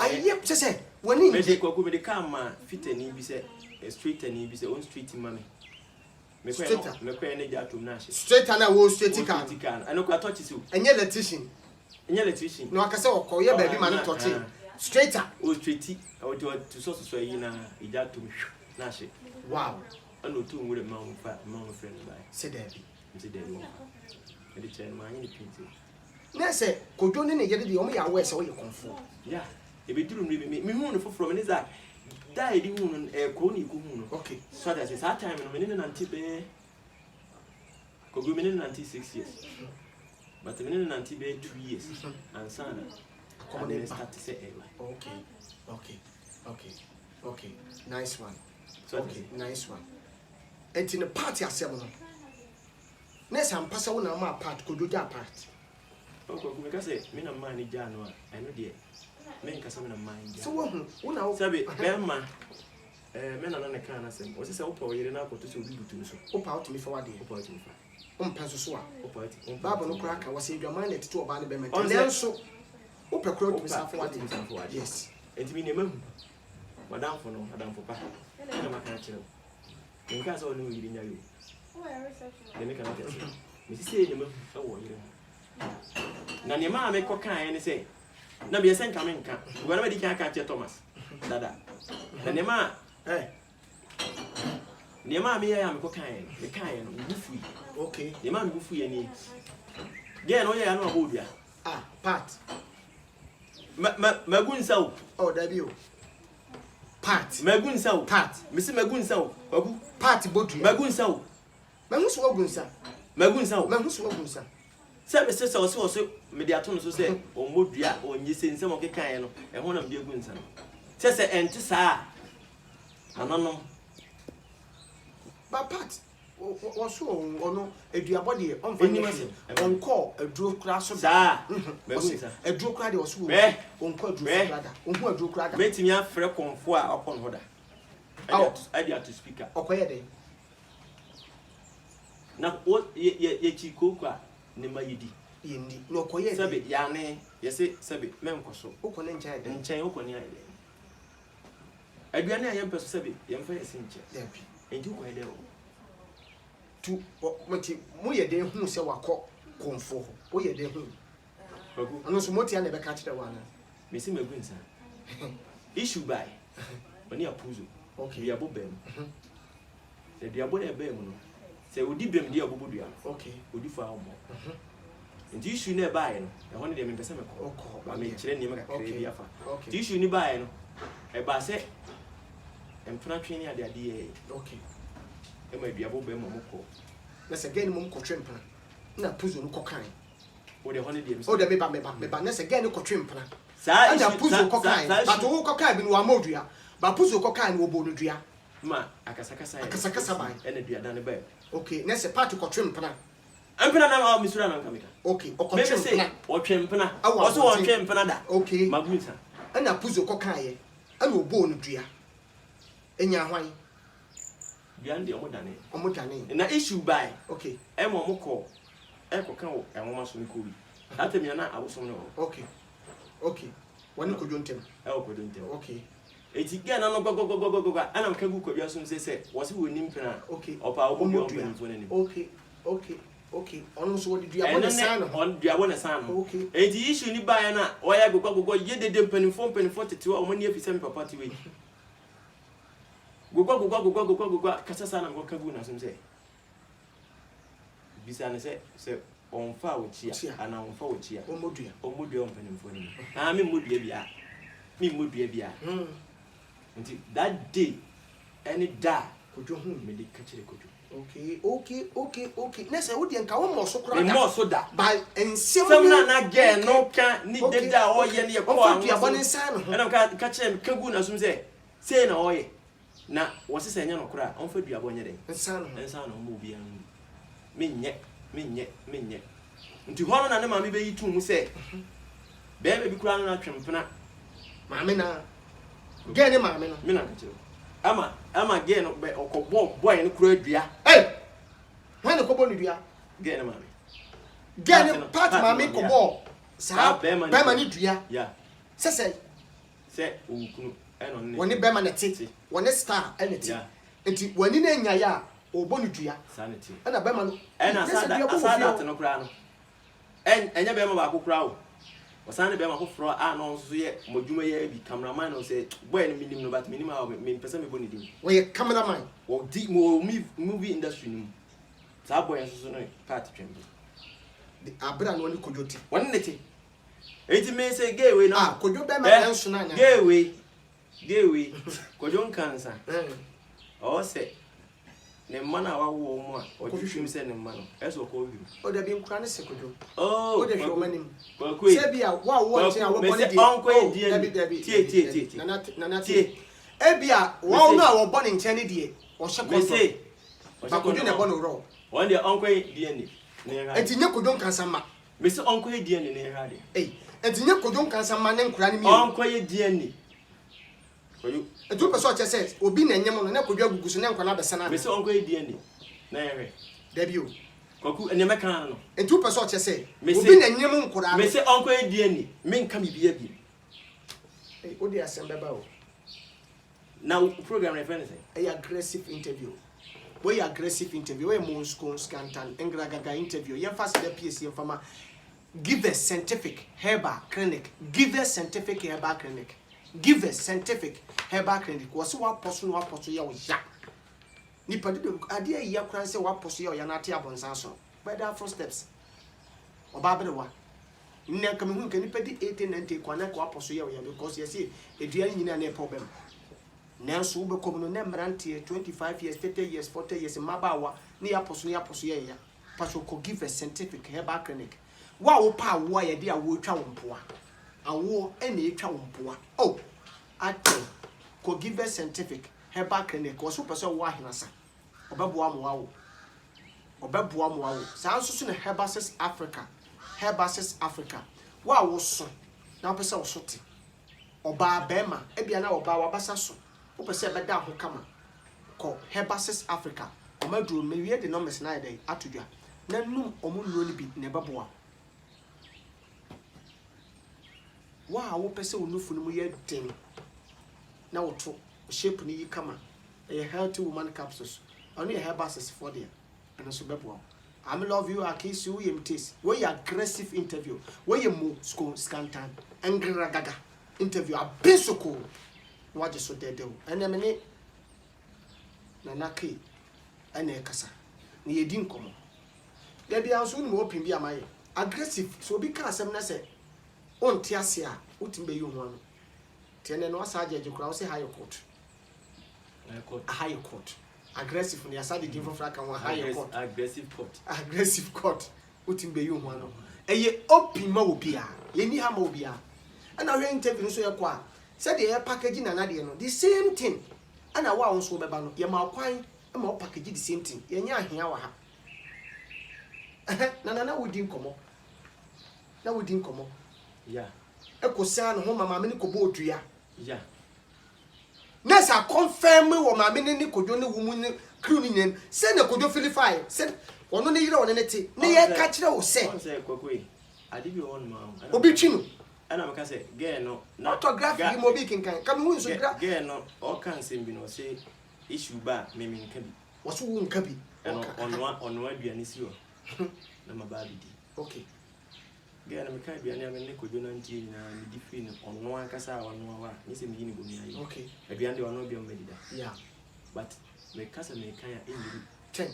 say when ni me de ko me de kam ma fitani bi se street ani bi se on street mami me ko ene ja tum na she straight na wo straight can ano ko touch you enye electrician no akase wo ye ba bi ma no touch straighter o straight o to so yi na ija tum na she wow ano tu ngure ma friend by say there wo e de chen ma ni pinti na say kojo ni ne ye de o me ya we say o ye comfort yeah e be duru me hu no foforo me ne za die di hu no ko ni ko hu no okay so that is that time no me ne nanti be kogo me ne nanti 6 years but we need 2 years and sana and then start to say okay nice one so okay nice one and in the party assemble next am passa wona ma part ko do ja part okay because say me na man ni ja no I know there me nka say me na man ja so wona sabe bema me na na kan na sem o se wo yire na akoto so obi butu so o pa out me for wade o pa out me fa penso so a o pa out baba no kura ka wase dwaman na tete oba ne be meta nenso o pe kura to sa for wade yes enti me ne mahu madam for no madam for pa na maka kire nka so no yiri nya yo ne me kana tete me sisi ne mahu fa wo yire na ne ma me ko kan ne se na be sen kamen kan wo na be di kan ka che Thomas dada na ne ma ne ma me ya me ko kan no bufu okay ne ma me bufu ye ni ge no ya no abodua part magunsa o oh da bi o part magunsa o part me se magunsa o kwaku part bodu magunsa o magunsa ogunsa magunsa ogunsa se me se so me dia to no so se o modua o nyise nsem o kekan no e ho na me gunsa no se enti saa anono ba part o so ono eduabo de on fa onko aduro kura so saa magunsa aduro kura de o so onko aduro kura da onko aduro kura da metimi afre konfo a okon hoda idea to speaker okoye de na o ye chikokwa ne mayidi yindi no okoye sabe ya ne yese sabe menkoso okone ncha de nchen okone ya de aduane ayem peso sabe yemfa yese nche debi enti ko ede o tu moti mo ye de hu se wakọ konfo o ye de hu bagu ano so moti na be ka kire wana me se magunsa issue by oni apuzo okay dia bobem se dia bo na be mu no se odi bem dia bobodua okay odi fa omo nti issue na bae no e ho ne de me pese me ko ba me kire ni me ka kire bia fa nti issue ni bae no e ba se empna twen ni ade ade okay e ma bia bobem mo ko na se gani mo ko twempna na puzo no kokan o de ho ne de me o de me ba na se gani ko twempna sa issue puzo kokan ba to kokan bi no amodua ba puzo kokan no obo no dua ma akasakasa ba e na dua dan ba okay na se party ko twempna ampena na misura na nkamika okay o ko twempna o twempna o so o twempna da okay magunsa na puzo kokan ye ana obo no dua enya hwan dua ndi omodane na issue by okay e mo moko e ko kan o e mo maso ni ko wi atemia na abosom no okay wani ko jontem e o ko jontem okay eti ge na no gogogogogogo ana mka gu ko bia so se wo se wo nim pena okay opa wo mo mpani fo na ni okay ono so wodi dua bona san no on dua bona san no okay eti issue ni ba ya na o ya gogogogo ye dede mpani fo tete o mo ni afisa me papa ti we gogogogogogogo kasa sana ngo kagu na so se bisa ne se on fa wo chia ana on fa wo chia omodua mpani fo ni na me modua bia nti that day any da kojo hu me de kachire kojo okay nese wo de nka wo mo so kura da mo so da ba ensem na ge no ka ni de da o ye ne ye ko an so abone san no na ka kachire me kagu na sum se na o ye na wo se nya no kura on fa dua bo nye den san no mo bia menye nti hono na ne ma me be yitu mu se be bi kura na twempena maame na ge ne maame no me na kachire ama ge no be okobọ boy no kura dua wan ko bo ni dua ge ne maame ge ne part maame ko bo sa be ma ni dua ya se okunu eno ne woni be ma na ti woni star ene ti enti woni na nya ya obo ni dua sanity ana be ma no ena asada no kura no enya be ma ba kokura o osane be ma kofro a no nso ye modwuma ye bi cameraman no say boy no minim no but minim a me pesa me boni dim we ye cameraman wo di mo movie industry nim sa boy nso no part twembe the abra no ni kojoti won ne ti eti me say gewe no kojo be ma nso na nya gewe kojo nkansa o say ne man a wawo mo a o di hwim se ne man eso ko hwim o da bi nkura ne sekodo oh o da hwe o manim kwaku se bia wa wo nche a wo bone di onko die tie nana tie e bia wa no a wo bone nche ne die o hye ko se ba kodo ne bone ro won de onko die ne ha enti nye kodo nkansama me se onko die ne ha de enti nye kodo nkansama ne nkura ne mi onko die ne koyo edu person che se obi na nyem no na kodo agugu so ne nkwana besana me se onko die ne na yere da bi o kwaku ene meka no edu person che se obi na nyem nkura me se onko die ne me nka mi bia bi o de asem beba o now program reference aggressive interview we aggressive interview we Monsco Scantan Engragaga interview ye fast the PSC fama give a scientific herbal clinic give a scientific herbal clinic give a scientific herbal clinic was one person ya ya ni padi ade ya kran se wa poso ya na ate abonsan so by the first steps oba berewa nne kam hu kan ni padi 1890 kwana ko poso ya because you see edua nyina na problem nanso ube komuno na mrantie 25 years 30 years 40 years mabawa ni ya poso ya paso ko give a scientific herbal clinic wa wo pa wo ya de a wo twa wompoa awo ene etwa wompoa oh ato ko give a scientific herbal clinic wo so person wo ahenasa obeboa mo wawo saa so na Herbasis Africa wa wo so na pesa wo so te oba bema ebia na oba wabasa so wo pese beda ho kama ko Herbasis Africa o maduro mewie de numbers na dey atodwa na num omunuo ni bi ne beboa wa wo pese wo nufu no mu ye den na wo to shape ni kama a healthy woman capsules only a Herbasis for there and so beboa I love you akisi you yemtis we aggressive interview we Monsco Scantan Engragaga interview abisoko waje so dedewo ene me ne nanake ene kasa ne yedi nkomo de bia so ni mo pin bia maye aggressive so bi ka asem na se on ti ase a utimbe yi ho ano tiene no asa ajeje kura wo se high court aggressive ne asa de din for kan wa high court aggressive court utimbe yi ho ano eye open ma obi a ye ni ha ma obi a ana we interview so yakwa said the package na de no the same thing ana wa won so beba no ye ma kwan e ma package the same thing ye nya ahia wa ha na wudi nkomo yeah e ko sa no ho mama me ni ko bo odua yeah nessa confirm wo mama me ni kojo ni wumu ni crew ni nen say na kojo filify say ono ne yire ono ne te ne ye ka kire wo say kwakwe ade bi won ma obi twinu ana maka say girl no autograph mo bi kinkan kam hu so gra girl no o kan sembi no say issue ba me nka bi wo so wu nka bi ono aduane si o na maba bi di okay girl na meka aduane a me ne kojo na ntie na me di free no ono ankasa ono wa ni se me yini bomi ayi okay aduane de ono bi o medida yeah but me kasa me kan ya endu 10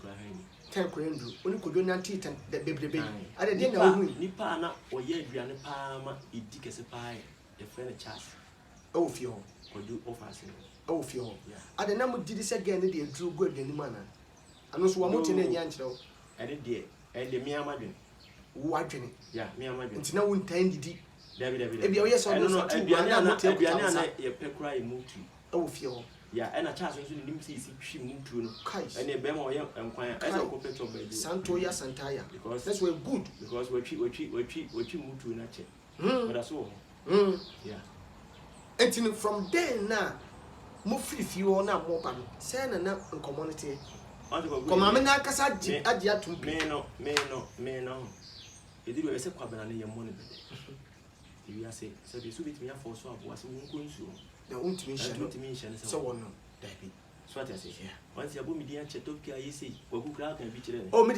kwa hani 10 kwendu oni kojo na ntie 10 bebrebe ade de na ohu nipa na oye aduane pa ma edi kese pa e friend chance o fio kojo offers o fio ade na mo didi se gen de edru go aduane mu ana ano so wa mo te na nya nkyerɛ wo ede mi amadwen wo adwene ya mi amadwen ntina wo ntan didi dabi ebi o yes on so aduane na ye pekura e mutu o fio ya ena chance nso ni nimsi isi twi mutu no ene be ma oye enkwan ese ko petrol baby santo ya santaya because that's way good because we twi mutu na che but that's all yeah and from there na mo free fio na mo ba no say na community ko mama na kasa agi atum me no edi we se kwa bana ne yemo ne be you say so be so bit me for so abo ase won ko nsuo na untimi nhyɛ so wono dabi so what I say here once you me dia chetopia yesi wagu kra kan bi kire ne oh me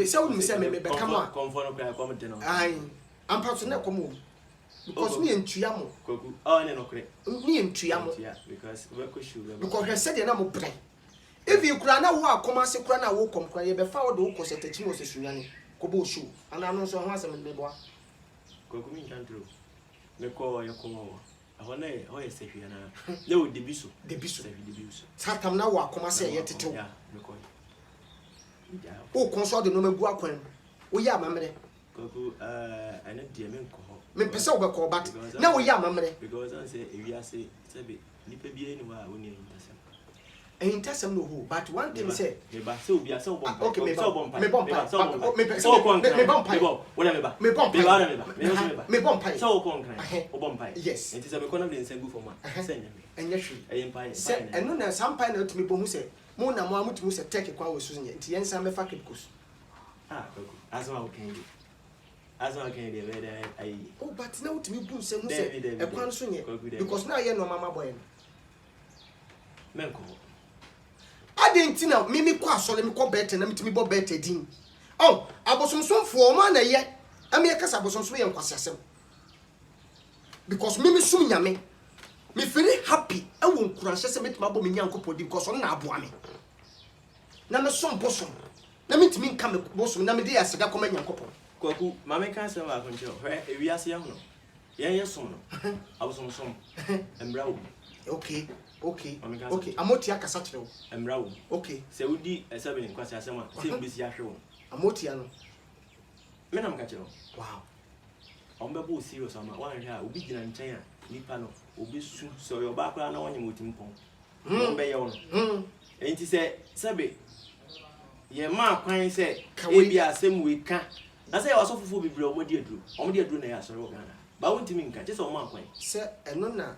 say wonu say me be come on comfort no kra come de no ai ampa so na come because me entua mo kwagu oh ne no kre me entua mo because we ko sure because he said na mo bre if you kra na wo akoma se kra na wo kom kra ye be fa wo de wo ko setachi mo se sunyane ko bo show ana no so ho asem me boa kwagu mi kan tro me ko ye ko ahone ho yesehwe na le o debiso satam na wo akoma se ye tetew ya mekoi o konso de no magu akwan wo ya amamre koku ene de menko ho me pese wo be ko bat na wo ya amamre because I say ewiase sebe nipa bia ni wa woni intasem intasem no ho but one thing say me ba se obi ase obom okay me bom me bom pai so bom me pese me bom pai wala me ba me bom pai me bom pai so ko nkran obom pai yes enti se me kono de nsangu for ma se nyame enye hwe eyin pai se eno na sampai na otumi bomu se mo na mo amutumu se take kwa wo so nye enti yensa me fa kepkos koku azwa okengi azwa okengi be da ai oh but na otumi bu se mu se e kwan so nye because na ye no mama boy menko adentina mimi kwa asole mi ko bete na mitimi bo bete din oh abosomsomfo ma na ye am ye kasa abosomso ye nkwasiasem because mimi sum nyame me feel happy e won kuranhye se mitima bo me nyankopodi because on na aboa me na me som bosom na mitimi nka me bosom na me de aseda koma nyankopon koku mame kan se wa konche hwe ewiase ya hono ye som no abosomsom embra wo okay amotia kasa kire emra wo okay se wudi esebe nkwasi asem a se mbisi ahwe wo amotia no me na mka kire wow ombebo serious ama wan hwe a obi gina nchen a nipa no obi su so yo ba kra na wanye motimpon ombe ye wo no enti se sebe ye ma kwan se ebi asem we ka na se waso fufu bibre omodi aduru na ya asore wo gana ba wontimi nka je se o ma kwan se eno na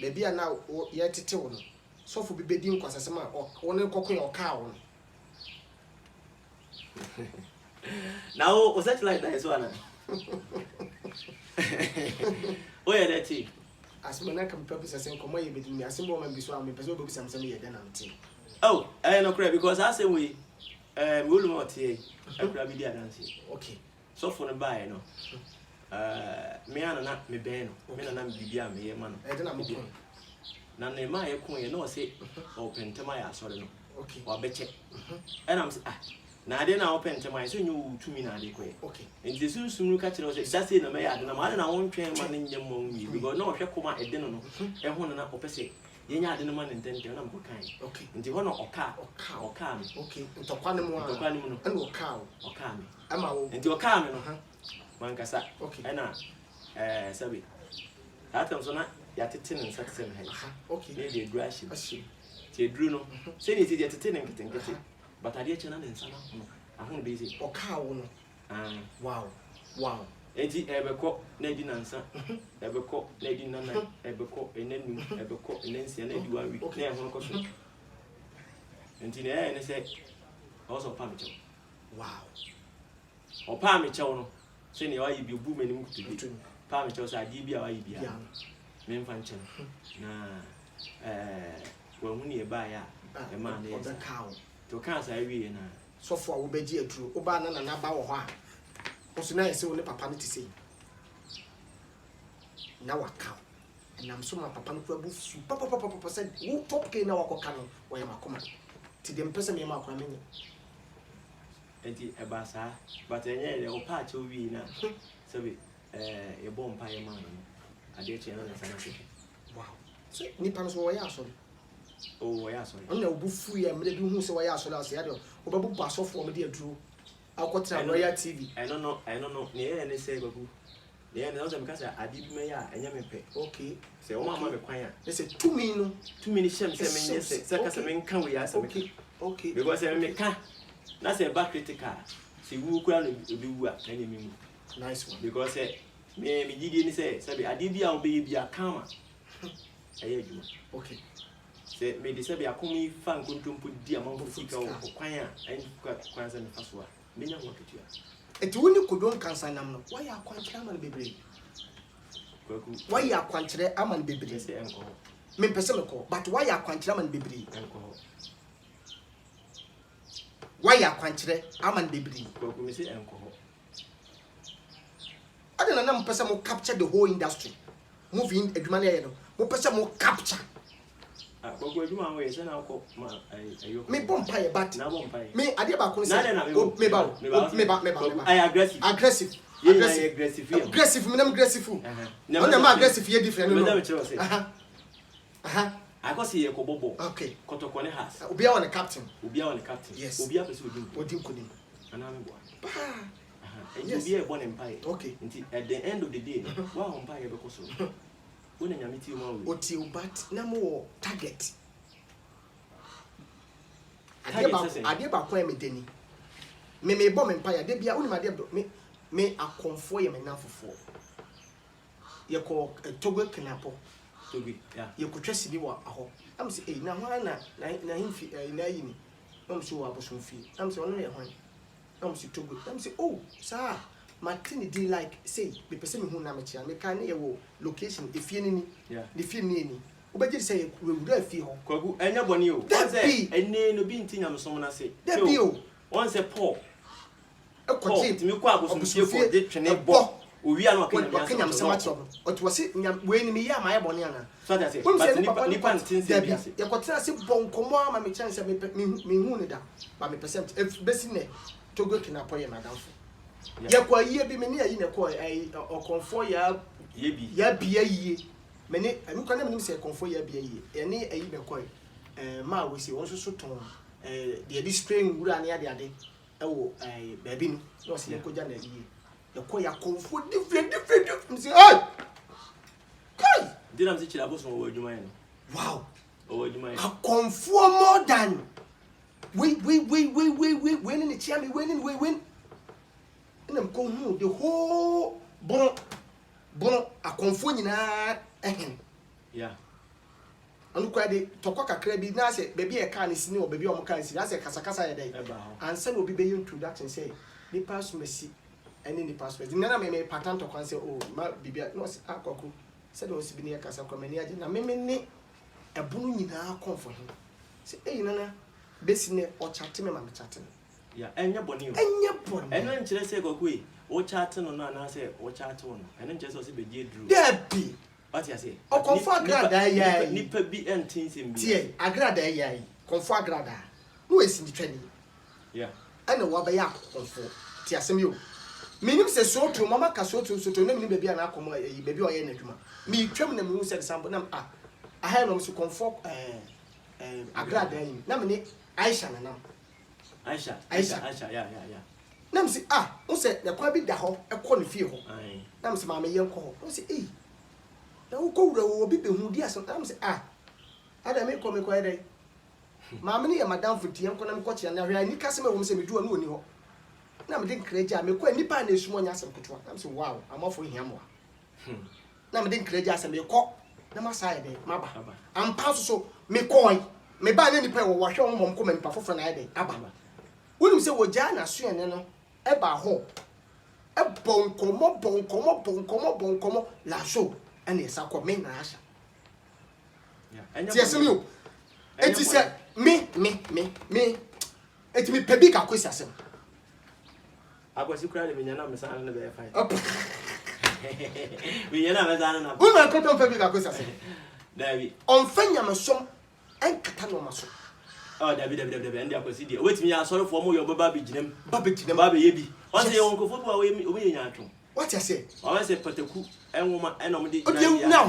baby na ye tete wo no sofo bi bedi nkwasasem a woni kokon ye oka wo now o such like that is one o ye that asema na kam purpose sen komo ye bedi mi asem bo man bi so am pese obi samsam ye den am ti oh no correct because I say we will not here akra bi dia dance okay sofo no buy no me ana na me ben no me na bibia me ye ma no e de na mo na na ma ye kun ye no say open tema ya sore no okay wa beche and am say na ade na open tema so nyu tumi na ade koye okay nti sunsun ka kire o say that say na me ya ade na ma na won twen ma ne nyam mo wi because no hwe koma ede no no e ho na opese ye nya ade no ma ne ntente na mo kan okay nti ho no oka me okay ntokwa ne mo no and oka me ama wo nti oka me no mankasa okay ena sabi atam so na ya tete ne nsa tete ne ha okay ne de dru ashi ti dru no se ni ti de tete ne nkete but ade che na ne nsa na no ahun be zi oka wo no wow enti ebeko na di nansa ebeko na di nana ebeko enanu ebeko enansia na di 1 week na ehun ko so enti ne se also pa me che wow o pa me che no se ne wa yi bi bu manim kutu pa me che so adi bi a wa yi bi a me mfa nche na wa hu ne ba ya e ma na o da kawo to kan sa wi na sofo a wo beji aturo o ba na ba wo ho a o so na yese wo ne papa ne tise na waka nam so ma papa no kura bu su papa said wo top ke na wakoka no wo ya makoma ti dem pese me makoma menye enti e ba sa but enye le o pa che wi na sabi e bom pa ye ma no ade che na sa na se wow so ni pa no so wo ya so oh wo ya so on na obu fu ye mre bi hu se wo ya so la se ya de o ba bu ba so fo me de aduro akotra Royal TV I don't know ne ye ne se babu ne ye ne so me ka sa ade bi me ya enya me pe okay se o ma me kwan ya they say to me no shem se me nye se ka se me nkan we ya se me okay because me ka na say back critical se wu kura no obi wu a na me mu nice one because me gidi ni say sabi ade bi a obi bi akama aye adwuma okay se me de sabi akomi fa nkontompo di amamfo fika o kwan a en kwan se me faso a menya ho ketua eti woni kodon kansa nam no why akwankyere aman bebre kwaku why akwankyere aman bebre se enko me pese me ko but why akwankyere aman bebre enko why akwankyere aman bebre kwaku me se enko adena na mpese mo capture the whole industry movie adwuma na ye no mo pese mo capture kwaku adwuma ho ye se na akọ ma ayo me bompa ye but na bompa ye me ade ba ko se me ba I aggressive aggressive. Aggressive, me aggressive. No, I'm aggressive. You're different. I can see a kobobo. Okay. Kotokone has. Ubia on the captain. Yes. Ubia person Odim Kudim. And I'm one. And Yes. you be a born empire. Okay. At the end of the day, one umpire because when I meet you, Otil, but no more target. I did about me Denny. Me bomb empire. They be only my dear me a conform enough for. You call a Togo Knapo. You could trust me what I hope. I'm saying, now, why not? Naini. I'm sure I was some fee. I'm so only a one. I'm so too good. I'm saying, oh, sir, Martini D like say, the person who Namachi, and can near location if you need, if you need any. But you say, we would have feel. And no one knew. That's it. And then no being thing I'm someone I say. That you once a poor. A quite me quite was for the ball. We are not going to so much trouble. What was it when me, my boniana? So that's it. Nipan since Debbie, you got to say, bon, come on, my chance of me, wounded, but me percent if Bessine to go to Napoya, madam. Yakwa ye be many in a coy, or confoy ya be a ye. Many, and you can never say confoy ya be a ye, any a year coy. Ma, we see also so tone. The spring would run the other day. Oh, baby, no, see a cojan ye. The choir comfort different. Say, oh, Kai! Did I say I was over your mind? Wow! Over your mind. I conform more than we win in the chair, we win. And I'm going home the whole bono, I conform in yeah. And look at the Tokoka Crabby, now say, baby, a can is no baby on Kasi, that's a Casacasa day. And some will be paying introduction, say, the pass mercy. And in the password, none of me pattern to say, oh, my baby, no, Akaku said, was be near Casa Comania, and I may a boon in our comfort. Say, hey, Nana, Bessine or chatting, Mamma chatting. Yeah, and your bonny, and your bonny. And then just say, go away, or chatting on, and I say, or chat on, and then just also be drew. There be. What I say? Oh, comfort grada, nipper be and teens in me. I grada, yea, comfort grada. Who is in the training? Yeah, and a wabaya comfort. Tiasemu. Minim se so to mama ka so to na minim baby na akomo baby oye na dwuma mi twam na mi se sample na I had no so comfort agrada yin na me Aisha na nam Aisha yeah na me se wo se na kwa bi da ho e ko ne fie ho na me se ma me yen ko ho wo se na wo ko wura wo bi be hu di aso na me se ada me ko e dai ma me ne ya madam futi yen ko na me ko chia na hwe ani kase me wo se me duo na oni ho na me den kreja me kwa nipa na esumo nya asem kotwa na me say wow amafo hiamwa na me den kreja asem me ko na ma sai de ma ba ampa so me koi me ba na nipa wo hwe wo mom ko me nipa foforo na ide aba wonim se wo ja na so ene no e ba ho e bonkomo la show ene sa ko me na asha ti asem yo eti se me eti me pebi ka kwesi asem I was crying when you're not missing the fight. We are not a who are cotton fabric acquisition. David, on Fenya Mason and Catano Mason. Oh, David, and I was idiot. Wait me, I saw for more your baby, Jim, Baby, Yabi. On the uncle football away in Yatum. What I say? I said, Pataku and woman and Omidi. Now,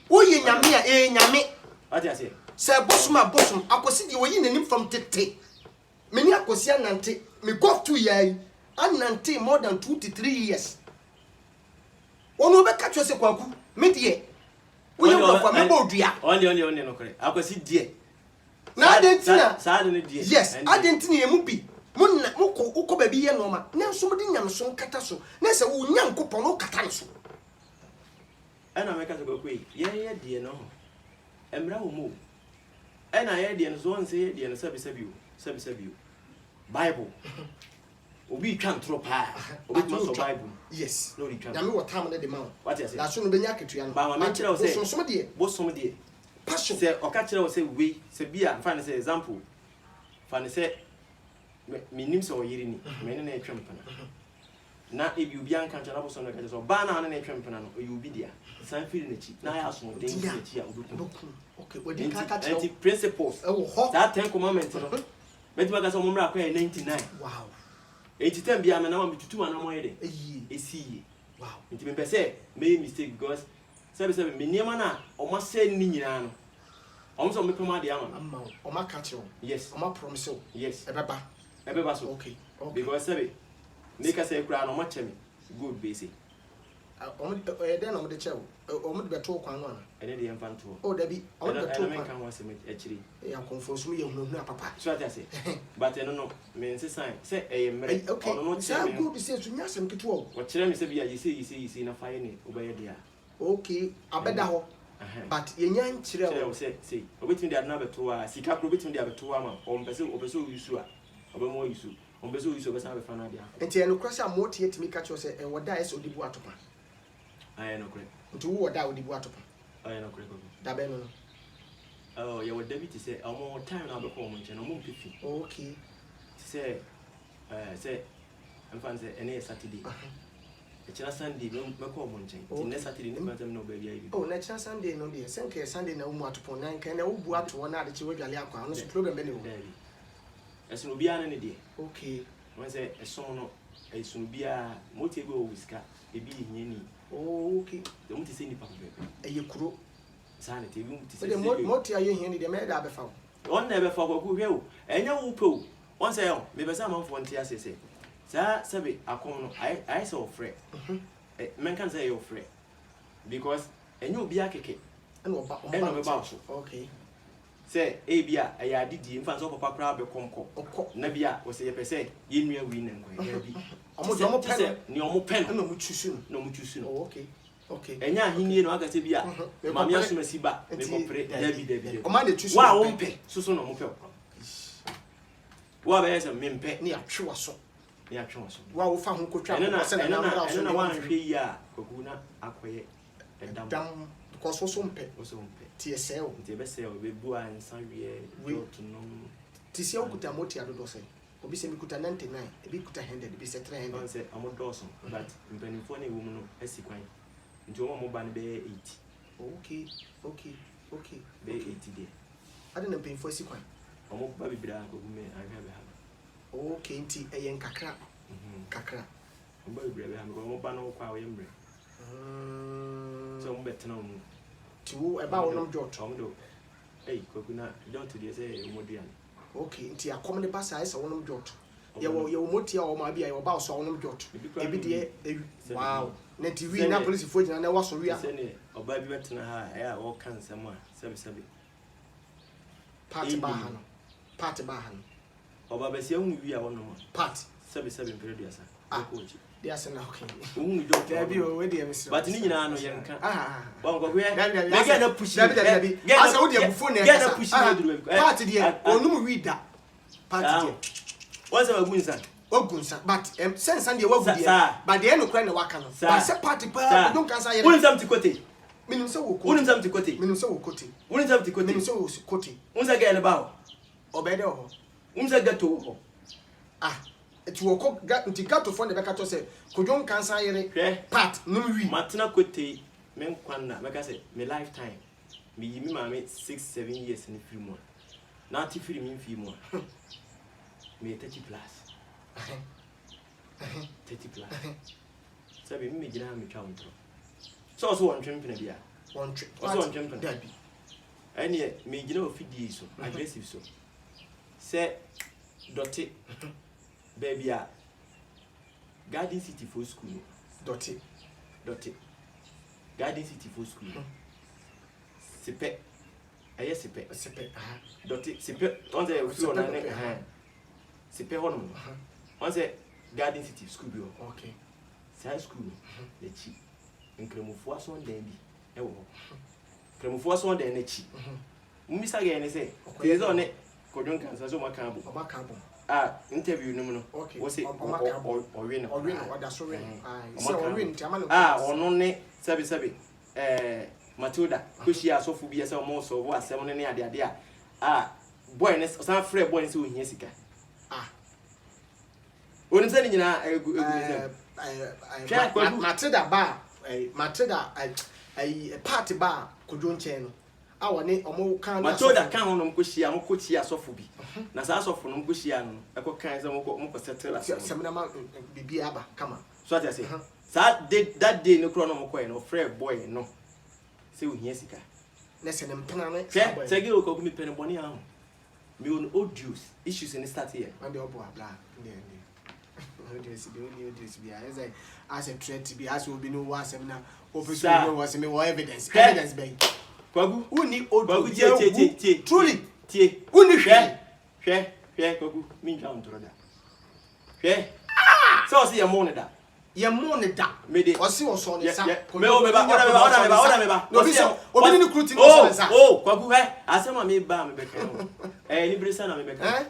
who in Yamia, Yami? What I say? Sir Bossma Bossum, I was sitting away in the name from Tete. Many I was young and me go 2 years. And more than 2 to 3 years. One over catch us a quaku, midye. We don't go for dear. Only, no correct. I was it dear. Now, I didn't sadly, dear. Yes, I didn't need a mupi. Moko, Uko baby, and Noma. Now somebody yam son catasso. Nessa, who young copono catasso. And I make us go quick. Yeah, dear, no. And brown move. And I had the and so on say, the service of you. Bible. We can't throw pie. We must Bible. Yes. No, you can't. Now, what time of the mount? What is it? That's soon be yak to you. But my mentor say, somebody, what's somebody? Passion. Say, or catch it, say, we, say, be a fan, say, example. Fan, say, me names or yerini, many name champion. Now, if you be unconscious, I was on the catch or banana and a champion, or you be there. Some feeling the cheap. Now, I have some things that you okay, what do you catch it? Principles. Oh, that 10 commandments. But what does a woman acquire 99? Wow. enti tem bia me na ma tutu ana mo yede esi wow enti me pese me mistake because sabe me niema na o ma se ni nyina no o so me pema de ama o ma catch you yes o ma promise you yes ebeba so okay because sabe me ka say kura no ma chemi good base then I'm the chair. I'm the talk on one. And then the infanto. Oh, Debbie, I'm the talk on one actually. I'm confused me, you know, papa. So I say, but I don't know, means sign. Say, a married. Okay, no, say, I'm good to say to Yassam to 12. What Chile say, you see, in a fine, obey dear. Okay, I bet that. But young children say, wait me that number 2 hours. See, can't wait me the other 2 hours. On Besso, you sure. Over more you sue. On Besso, you have a fan idea. And Tiano cross a more to me catch yourself and what dies or the water. I know correct. To what that would be water. I know correct. Dabeno. Oh, you would debit to say, I'm more time now before mention, I'm more picky. Okay. Say, I'm fancy any Saturday. It's a Sunday, no call mention. Next Saturday, no baby. Oh, next Sunday, no dear. Send Sunday, no more to put 9 can no go to 1 hour to work a program anyway. As no be an idea. Okay. When say a song, a soon be a motivo whisker, a be in. Oh, okay. The motive say ni papa be. E yekuro. Sanity room to say. The motive are you here the made have found. One never for who will. Enya wo po. One say on, me be some man for ntia say. Sa sabe akono I saw free. Men can say you're free. Because enya obi akeke. And oba. Okay. Say ebia aya didi mfa so papa kra be konko na bia wo say pese ye nua wi na nkwa ya bi omo pen ni omo pen na mo chusu oh okay enya ahini no aka se bia ma me asoma si ba me kopre dabi o ma de chusu wa wo mpe so no mo pe wa be yesa me mpe ni atwe so wa wo fa ho kotwa ko se na na wa hwe yi a kogu na akoye edam because so mpe TSL TBSL be bua nsanwie to no TSL kuta moti adodo se obi se mi kuta 99 ebi kuta 100 ebi se 300 on se amodoso but mpanifo na ewu mu no asikwan nti o mo ba ne be 80 okay be 80 there ade na mpanifo asikwan o mo ba bibira ko gume ahwa be ha okay nti eyen kakra o ba bibira be ha ko mo ba no kwa o yembre so mo betena o mu to about no jot do kokuna jot dey say modian okay nti akom ne pasa esa wonom jot ye wo motia o ma bia ye ba so wonom jot ebi de wow na tv na police fo jina na waso wi a se ne oba bi betena ha ya wo kan sam a sabi part ba ha no oba be se hu wi a wonom part sabi period asa coach dia se na okay hu jot abi o we dey miss but ni nyina no ye nka bon go we get na push asa wo dey bufo na get na push na duru part dia onum wi da part dia what's a gunsa ogunsa but sense and dey wagu dia but dey no kra na waka no but se part pa don kan sa ye unim sam tikote minim se wo kote minim se wo kote unsa get na ba obede ho unsa get ho ti wo ko nti gato fo ne beka to se kodjon kansa yere part no wi matena kote men kwanna beka se me lifetime me yimi ma me 6-7 years in film na ti film in film me 30 plus sabe me gina me twa ontro so won twempena bia won twempena dabi ene me gina ofidie so aggressive so se dote baby a Garden City for school dot Garden City for school sepe aye sepe dot sepe on the floor na sepe hono on the Garden City school bi okay sai school na chi nkremofo aso ndan bi e wo nkremofo aso ndan na chi mmisa ga ne se is on it kodun kansa so makabo interview no no wo se owin oda so win se owin ti amano ono ne sabi Matilda koshi asofu bi ese mo so wo asem ne ade boy ne san free boy ne se ohia sika oni se ni nyina Matilda ba Matilda party ba kodwo nchen no awone omo kan ma to da kan ho no mko hia mko chia asofo bi na sa asofo no mko hia no e ko kan se mko settle asem semina ma bibi aba kama so ati say that day no kro no mko e no free boy no say o hia sika na se ne mpena ne say ge o ko mi pene boni ahụ me on audios issues in start here and the obo abla ndi audios bi as a threat bi as obi no wa asem na officer no was me evidence be kwagu uni audio tie truly tie uni hwe kwagu mi nja ontoro da hwe so see ye mo ne da me de osi wo so ne sa me o me ba obi ni kruti no so ne sa kwagu hwe asema me ba me be kan ni brisa na me be kan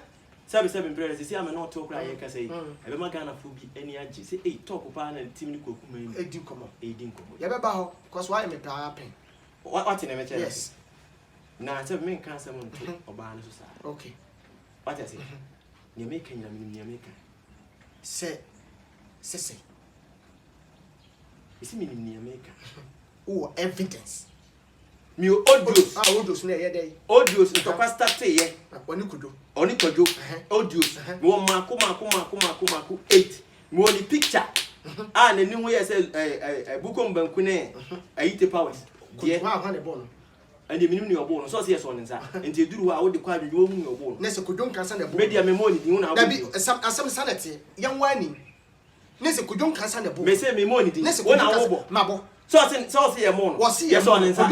sabe brother say am not talk like you say e be magana fu bi ani age say talk pa na team ni koku man edi komo ye be ba ho because why me pa happen what in me tell yes na say me kan say mo to oba na so sa okay what I say ni me kan ni me kan say isi me ni me kan oh evidence mi audios audios na ye dey audios to pa start ye oni kudo audios mi won mako 8 mi won picture na ni ho ye say bukom banku ne ayite powers ye wa ne bon and minimum ni obo no so say so nsa enti eduru ho a wo de kwa adwo mu ni obo no na se kodon kan sa ne bon media memoni di hu na da bi asam sanete yan wani na se kodon kan sa ne bon me say memoni di wo na wo bo mabo so say ye mo no yes on nsa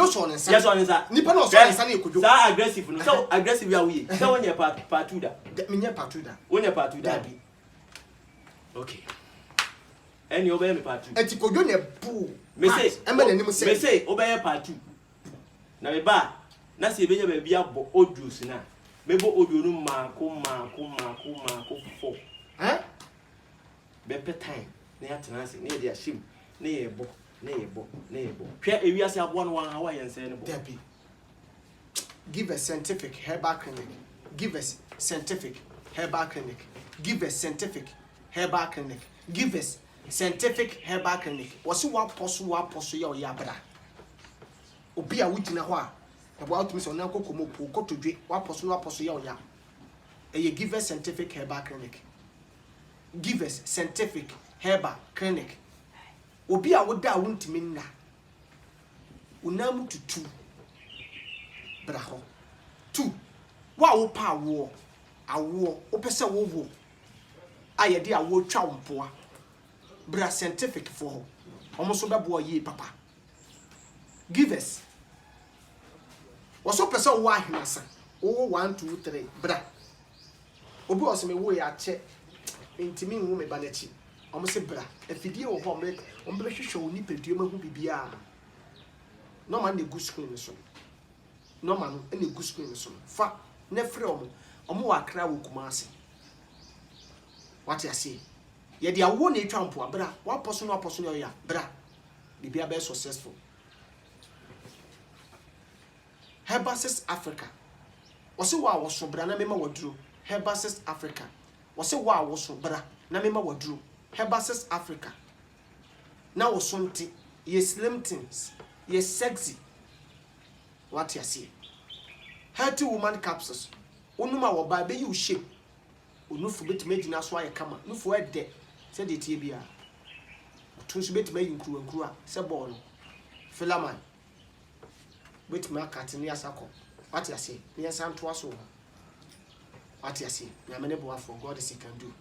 nipa no so nsa na ekojo sa aggressive no so aggressive ya we so won ye part 2 da me nye part 2 da won ye part 2 da bi okay any obey me part 2 eti kojo ne bu me say me say obey part 2 na me ba na se benya ba bia bo audios na me bo audio no mako 4 be time na ya tenase na ye dia shim na ye bo hwe ewiase abo no wan hawa yense ne bo debi give us scientific herbal clinic give us scientific herbal clinic give us scientific herbal clinic give us scientific herbal clinic wasi wa poso ya oyabra obi a wugina ho a ebo atumi so na kokomo po kotodwe wa poso ya oya eye give us scientific herbal clinic give us scientific herbal clinic obi a woda wontimi nna unamu tutu braho tu wa wo pa awo opese wo ayede awo twa wompoa bra scientific for ho omo so bebo ye papa give us waso pese wo ahenasa wo 1 2 3 bra obi oseme wo ya che intimi nwu me banachi omo se bra afidie wo ho omo be hwehwe wo ni pedue mahu bibia no man dey go screen so no man e go screen so fa na frɛ omo wa kra wo Kumasi what you say ye dia wo na etwa mpo abra wa poso no ya bra bibia be successful Herbasis Africa wose wa wo so bra na mema waduro Herbasis Africa wose wa wo so bra na mema waduro Herbasis Africa na wo so nti ye slim things ye sexy what you see healthy woman capsules onuma wo ba be you shape onufu betime gina so aye kama nufu ede se de tie bia tunsu betime yinkuru a se ball no filaman betime akate ne asako what you see ne santo aso what you see na mene bo for God is he can do